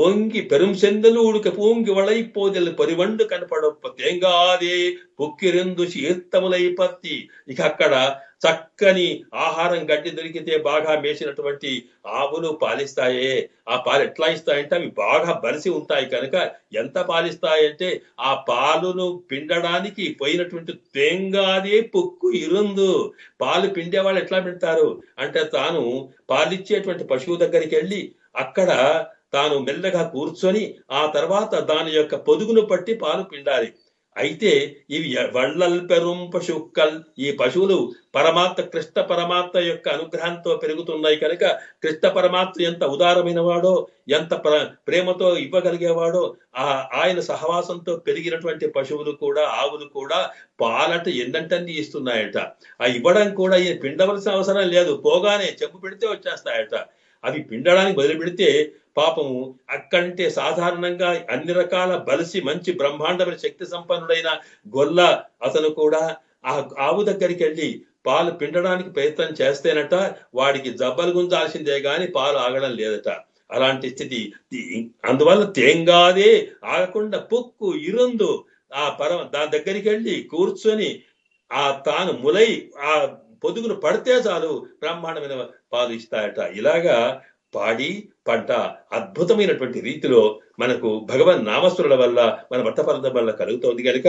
ఓంగి పెరుం సెందలు ఉడుక పూంగి వళైపోదెల్ పరివండు కనపడొప్ప తేంగాదే పొక్కిరెందు శీర్తములై పత్తి. ఇక అక్కడ చక్కని ఆహారం గడ్డి దొరికితే బాగా మేసినటువంటి ఆవులు పాలిస్తాయే. ఆ పాలు ఎట్లా ఇస్తాయంటే అవి బాగా బలిసి ఉంటాయి కనుక ఎంత పాలిస్తాయంటే ఆ పాలును పిండడానికి పోయినటువంటి తేంగాదే పొక్కు ఇరుందు. పాలు పిండే వాళ్ళు ఎట్లా పిండుతారు అంటే తాను పాలిచ్చేటువంటి పశువు దగ్గరికి వెళ్ళి అక్కడ తాను మెల్లగా కూర్చొని ఆ తర్వాత దాని యొక్క పొదుగును పట్టి పాలు పిండాలి. అయితే ఇవి వళ్ళల్ పెరుం పశుక్కల్, ఈ పశువులు కృష్ణ పరమాత్మ యొక్క అనుగ్రహంతో పెరుగుతున్నాయి కనుక కృష్ణ పరమాత్మ ఎంత ఉదారమైన వాడో, ఎంత ప్రేమతో ఇవ్వగలిగేవాడో ఆయన సహవాసంతో పెరిగినటువంటి పశువులు కూడా ఆవులు కూడా పాలట ఎన్నంటన్ని ఇస్తున్నాయట. ఆ ఇవ్వడం కూడా ఈయన పిండవలసిన అవసరం లేదు, పోగానే చెంపు పెడితే వచ్చేస్తాయట. అవి పిండడానికి మొదలు పెడితే పాపము అక్కంటే సాధారణంగా అన్ని రకాల బలిసి మంచి బ్రహ్మాండమైన శక్తి సంపన్నుడైన గొల్ల అతను కూడా ఆ ఆవు దగ్గరికి వెళ్ళి పాలు పిండడానికి ప్రయత్నం చేస్తేనట వాడికి జబ్బలు గుంజాల్సిందే గాని పాలు ఆగడం లేదట. అలాంటి స్థితి. అందువల్ల తేంగాదే ఆగకుండా పొక్కు ఇరుందు దాని దగ్గరికి వెళ్ళి కూర్చొని తాను ములై ఆ పొదుగును పడితే చాలు బ్రహ్మాండమైన పాలు ఇస్తాయట. ఇలాగా పాడి పంట అద్భుతమైనటువంటి రీతిలో మనకు భగవన్ నామస్మరణ వల్ల మన భర్తపరద వల్ల కలుగుతోంది కనుక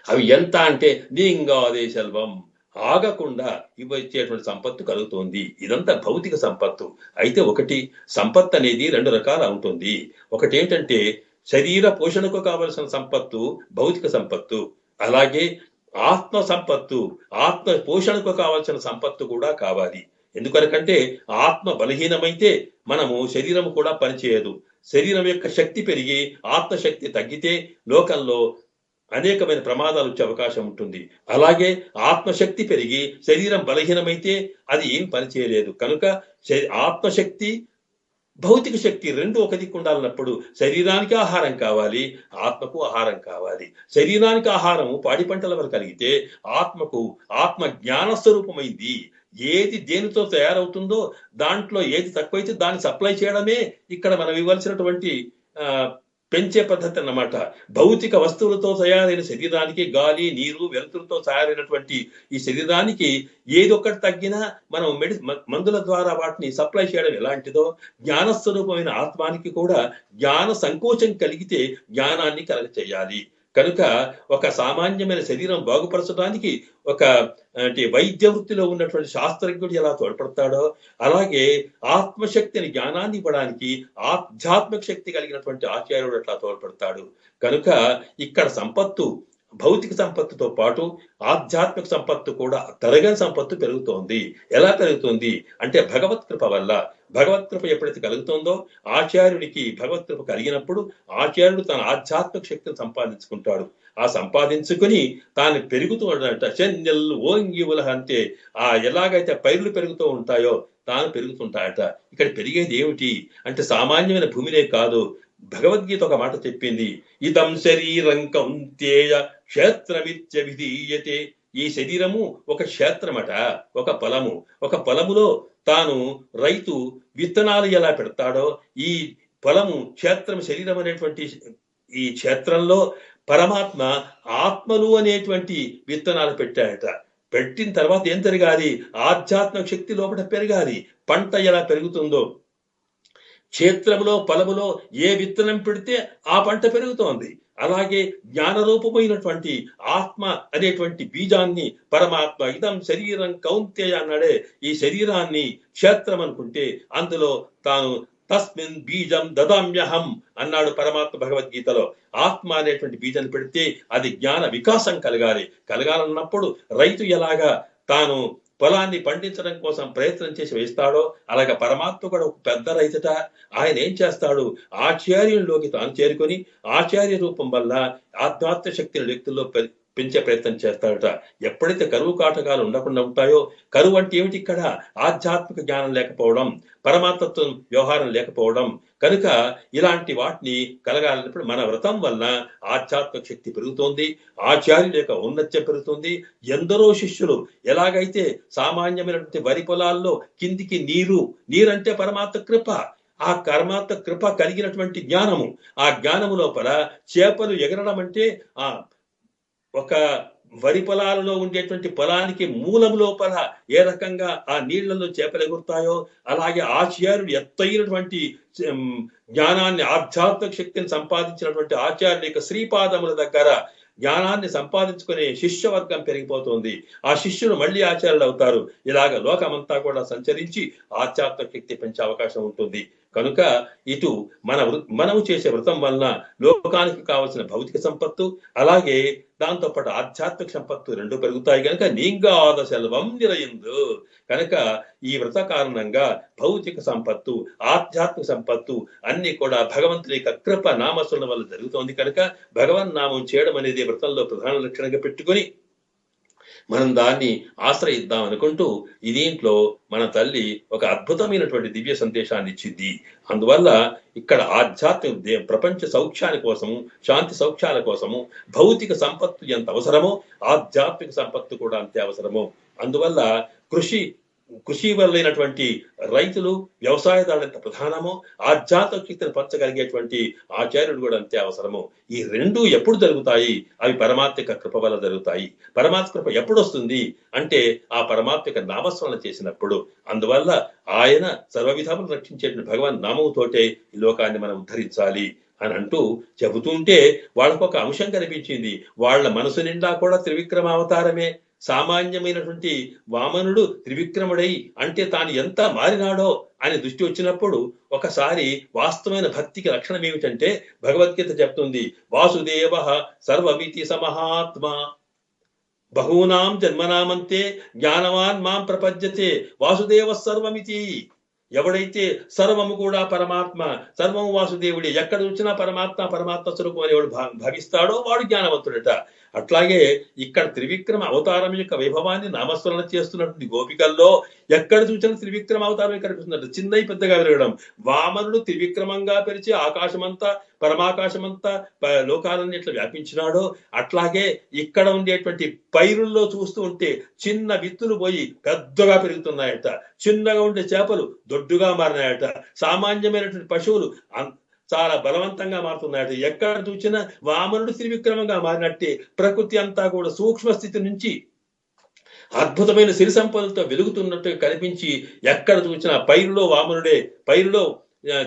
అవి ఎంత అంటే దీంగాదే సెల్వం ఆగకుండా ఇవ్వచ్చేటువంటి సంపత్తు కలుగుతోంది. ఇదంతా భౌతిక సంపత్తు. అయితే ఒకటి, సంపత్తు అనేది రెండు రకాల ఉంటుంది. ఒకటేంటంటే శరీర పోషణకు కావలసిన సంపత్తు భౌతిక సంపత్తు. అలాగే ఆత్మ సంపత్తు, ఆత్మ పోషణకు కావాల్సిన సంపత్తు కూడా కావాలి. ఎందుకనకంటే ఆత్మ బలహీనమైతే మనము శరీరం కూడా పనిచేయదు. శరీరం యొక్క శక్తి పెరిగి ఆత్మశక్తి తగ్గితే లోకంలో అనేకమైన ప్రమాదాలు వచ్చే అవకాశం ఉంటుంది. అలాగే ఆత్మశక్తి పెరిగి శరీరం బలహీనమైతే అది ఏం పనిచేయలేదు. కనుక ఆత్మశక్తి భౌతిక శక్తి రెండు ఒక దిక్కు ఉండాలన్నప్పుడు శరీరానికి ఆహారం కావాలి, ఆత్మకు ఆహారం కావాలి. శరీరానికి ఆహారము పాడి పంటల వరకు కలిగితే ఆత్మ జ్ఞాన స్వరూపమైంది. ఏది దేనితో తయారవుతుందో దాంట్లో ఏది తక్కువైతే దాన్ని సప్లై చేయడమే ఇక్కడ మనం ఇవ్వాల్సినటువంటి పెంచే పద్ధతి అన్నమాట. భౌతిక వస్తువులతో తయారైన శరీరానికి గాలి, నీరు, వెలుతురుతో తయారైనటువంటి ఈ శరీరానికి ఏదొక్కటి తగ్గినా మనం మందుల ద్వారా వాటిని సప్లై చేయడం ఎలాంటిదో జ్ఞానస్వరూపమైన ఆత్మానికి కూడా జ్ఞాన సంకోచం కలిగితే జ్ఞానాన్ని కలగ చేయాలి. కనుక ఒక సామాన్యమైన శరీరం బాగుపరచడానికి ఒక వైద్య వృత్తిలో ఉన్నటువంటి శాస్త్రజ్ఞుడు ఎలా తోడ్పడతాడో అలాగే ఆత్మశక్తిని జ్ఞానాన్ని ఇవ్వడానికి ఆధ్యాత్మిక శక్తి కలిగినటువంటి ఆచార్యుడు అట్లా తోడ్పడతాడు. కనుక ఇక్కడ సంపత్తు భౌతిక సంపత్తుతో పాటు ఆధ్యాత్మిక సంపత్తు కూడా తరగని సంపత్తు పెరుగుతోంది. ఎలా పెరుగుతుంది అంటే భగవత్ కృప వల్ల. భగవత్ కృప ఎప్పుడైతే కలుగుతుందో ఆచార్యుడికి భగవత్ కృప కలిగినప్పుడు ఆచార్యుడు తన ఆధ్యాత్మిక శక్తిని సంపాదించుకుంటాడు. ఆ సంపాదించుకుని తాను పెరుగుతూ ఉంటాడట. చెన్నెల్ ఓంగివుల అంటే ఎలాగైతే పైర్లు పెరుగుతూ ఉంటాయో తాను పెరుగుతుంటాడట. ఇక్కడ పెరిగేది ఏమిటి అంటే సామాన్యమైన భూమినే కాదు. భగవద్గీత ఒక మాట చెప్పింది, ఇదం శరీరం కౌంతేయ క్షేత్రమిత్య విధీయతే. ఈ శరీరము ఒక క్షేత్రమట, ఒక పొలము. ఒక పొలములో తాను రైతు విత్తనాలు ఎలా పెడతాడో ఈ పొలము క్షేత్రం శరీరం అనేటువంటి ఈ క్షేత్రంలో పరమాత్మ ఆత్మలు అనేటువంటి విత్తనాలు పెట్టాడట. పెట్టిన తర్వాత ఏం జరగాలి? ఆధ్యాత్మిక శక్తి లోపల పెరగాలి. పంట ఎలా పెరుగుతుందో క్షేత్రములో పొలములో ఏ విత్తనం పెడితే ఆ పంట పెరుగుతోంది. అలాగే జ్ఞానరూపమైనటువంటి ఆత్మ అనేటువంటి బీజాన్ని పరమాత్మ ఇదం శరీరం కౌంతేయ అన్నాడే. ఈ శరీరాన్ని క్షేత్రం అనుకుంటే అందులో తాను తస్మిన్ బీజం దదామ్యహం అన్నాడు పరమాత్మ భగవద్గీతలో. ఆత్మ అనేటువంటి బీజాన్ని పెడితే అది జ్ఞాన వికాసం కలగాలన్నప్పుడు రైతు ఎలాగా తాను పొలాన్ని పండించడం కోసం ప్రయత్నం చేసి వేస్తాడో అలాగే పరమాత్మ కూడా ఒక పెద్ద రైతుట. ఆయన ఏం చేస్తాడు? ఆచార్యుల్లోకి తాను చేరుకొని ఆచార్య రూపం వల్ల ఆధ్యాత్మిక శక్తిని వ్యక్తుల్లో పెంచే ప్రయత్నం చేస్తాడట. ఎప్పుడైతే కరువు కాటకాలు ఉండకుండా ఉంటాయో, కరువు అంటే ఏమిటి? ఇక్కడ ఆధ్యాత్మిక జ్ఞానం లేకపోవడం, పరమాత్మత్వం వ్యవహారం లేకపోవడం. కనుక ఇలాంటి వాటిని కలగాలన్నప్పుడు మన వ్రతం వల్ల ఆధ్యాత్మిక శక్తి పెరుగుతోంది, ఆచార్యుల యొక్క ఔన్నత్యం పెరుగుతుంది. ఎందరో శిష్యులు ఎలాగైతే సామాన్యమైనటువంటి వరి పొలాల్లో కిందికి నీరంటే పరమాత్మ కృప, ఆ పరమాత్మ కృప కలిగినటువంటి జ్ఞానము, ఆ జ్ఞానము లోపల చేపలు ఎగరడం అంటే ఒక వరి పొలాలలో ఉండేటువంటి పొలానికి మూలం లోపల ఏ రకంగా ఆ నీళ్లలో చేపలు ఎగురుతాయో అలాగే ఆచార్యుడు ఎత్తైనటువంటి జ్ఞానాన్ని ఆధ్యాత్మిక శక్తిని సంపాదించినటువంటి ఆచార్యుడి యొక్క శ్రీపాదముల దగ్గర జ్ఞానాన్ని సంపాదించుకునే శిష్యవర్గం పెరిగిపోతుంది. ఆ శిష్యులు మళ్ళీ ఆచార్యులు అవుతారు. ఇలాగ లోకమంతా కూడా సంచరించి ఆధ్యాత్మిక శక్తి పెంచే అవకాశం ఉంటుంది. కనుక ఇటు మనము చేసే వ్రతం వలన లోకానికి కావలసిన భౌతిక సంపత్తు అలాగే దాంతోపాటు ఆధ్యాత్మిక సంపత్తు రెండు పెరుగుతాయి. కనుక నీంగాద సెల్వం నిరయిందు. కనుక ఈ వ్రత కారణంగా భౌతిక సంపత్తు ఆధ్యాత్మిక సంపత్తు అన్ని కూడా భగవంతుని యొక్క కృప నామస్మరణ వల్ల జరుగుతోంది. కనుక భగవన్ నామం చేయడం అనేది వ్రతంలో ప్రధాన లక్షణంగా పెట్టుకొని మనం దాన్ని ఆశ్రయిద్దాం అనుకుంటూ దీంట్లో మన తల్లి ఒక అద్భుతమైనటువంటి దివ్య సందేశాన్ని ఇచ్చింది. అందువల్ల ఇక్కడ ఆధ్యాత్మిక ప్రపంచ సౌఖ్యాల కోసము, శాంతి సౌఖ్యాల కోసము భౌతిక సంపత్తు ఎంత అవసరమో ఆధ్యాత్మిక సంపత్తు కూడా అంతే అవసరము. అందువల్ల కృషి వల్లైనటువంటి రైతులు, వ్యవసాయదారులు ఎంత ప్రధానమో ఆధ్యాత్మిక శక్తిని పంచగలిగేటువంటి ఆచార్యుడు కూడా అంతే అవసరము. ఈ రెండు ఎప్పుడు జరుగుతాయి? అవి పరమాత్మిక కృప వల్ల జరుగుతాయి. పరమాత్మ కృప ఎప్పుడు వస్తుంది అంటే ఆ పరమాత్మిక నామస్మరణ చేసినప్పుడు. అందువల్ల ఆయన సర్వ విధములు రక్షించేటువంటి భగవాన్ నామముతోటే ఈ లోకాన్ని మనం ఉద్ధరించాలి. అని అంటూ చెబుతుంటే వాళ్ళకు ఒక అంశం కనిపించింది. వాళ్ళ మనసు నిండా కూడా త్రివిక్రమ అవతారమే. సామాన్యమైనటువంటి వామనుడు త్రివిక్రముడై అంటే తాను ఎంత మారినాడో అని దృష్టి వచ్చినప్పుడు ఒకసారి వాస్తవమైన భక్తికి లక్షణం ఏమిటంటే భగవద్గీత చెప్తుంది, వాసుదేవ సర్వమితి సమహాత్మ బహూనాం జన్మనామంతే జ్ఞానవాన్ మాం ప్రపద్యతే వాసుదేవ సర్వమితి. ఎవడైతే సర్వము కూడా పరమాత్మ, సర్వము వాసుదేవుడే, ఎక్కడ చూసినా పరమాత్మ పరమాత్మ స్వరూపం అనేవాడు భావిస్తాడో వాడు జ్ఞానవంతుడట. అట్లాగే ఇక్కడ త్రివిక్రమ అవతారం యొక్క వైభవాన్ని నామస్మరణ చేస్తున్నటువంటి గోపికల్లో ఎక్కడ చూసినా త్రివిక్రమ అవతారమే కనిపిస్తున్నట్టు చిన్నవి పెద్దగా విరగడం. వామనుడు త్రివిక్రమంగా పెరిచి ఆకాశమంతా పరమాకాశమంతా లోకాలన్నీ ఇట్లా వ్యాపించినాడో అట్లాగే ఇక్కడ ఉండేటువంటి పైరుల్లో చూస్తూ ఉంటే చిన్న విత్తులు పోయి పెద్దగా పెరుగుతున్నాయట, చిన్నగా ఉండే చేపలు దొడ్డుగా మారినాయట, సామాన్యమైనటువంటి పశువులు చాలా బలవంతంగా మారుతున్నాయట. ఎక్కడ చూసినా వామనుడు త్రివిక్రమంగా మారినట్టే ప్రకృతి అంతా కూడా సూక్ష్మ స్థితి నుంచి అద్భుతమైన సిరి సంపదలతో వెలుగుతున్నట్టు కనిపించి ఎక్కడ చూసినా పైరులో వామనుడే, పైరులో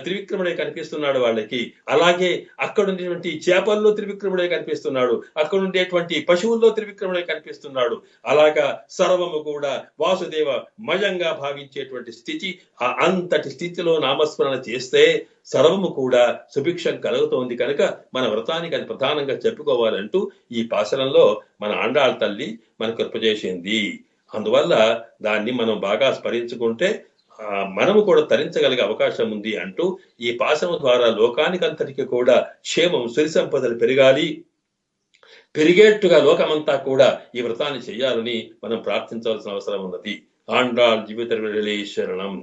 త్రివిక్రముడే కనిపిస్తున్నాడు వాళ్ళకి. అలాగే అక్కడ ఉండేటువంటి చేపల్లో త్రివిక్రముడే కనిపిస్తున్నాడు, అక్కడ ఉండేటువంటి పశువుల్లో త్రివిక్రముడే కనిపిస్తున్నాడు. అలాగా సర్వము కూడా వాసుదేవ మయంగా భావించేటువంటి స్థితి, అంతటి స్థితిలో నామస్మరణ చేస్తే సర్వము కూడా సుభిక్షం కలుగుతోంది కనుక మన వ్రతానికి అది ప్రధానంగా చెప్పుకోవాలంటూ ఈ పాశనంలో మన ఆండాళ్ళ తల్లి మనకు కృప చేసింది. అందువల్ల దాన్ని మనం బాగా స్మరించుకుంటే మనము కూడా తరించగలిగే అవకాశం ఉంది అంటూ ఈ పాశము ద్వారా లోకానికంతటికి కూడా క్షేమం సిరి సంపదలు పెరగాలి, పెరిగేట్టుగా లోకమంతా కూడా ఈ వ్రతాన్ని చేయాలని మనం ప్రార్థించవలసిన అవసరం ఉన్నది. ఆండాళ్ జీవిత శరణం.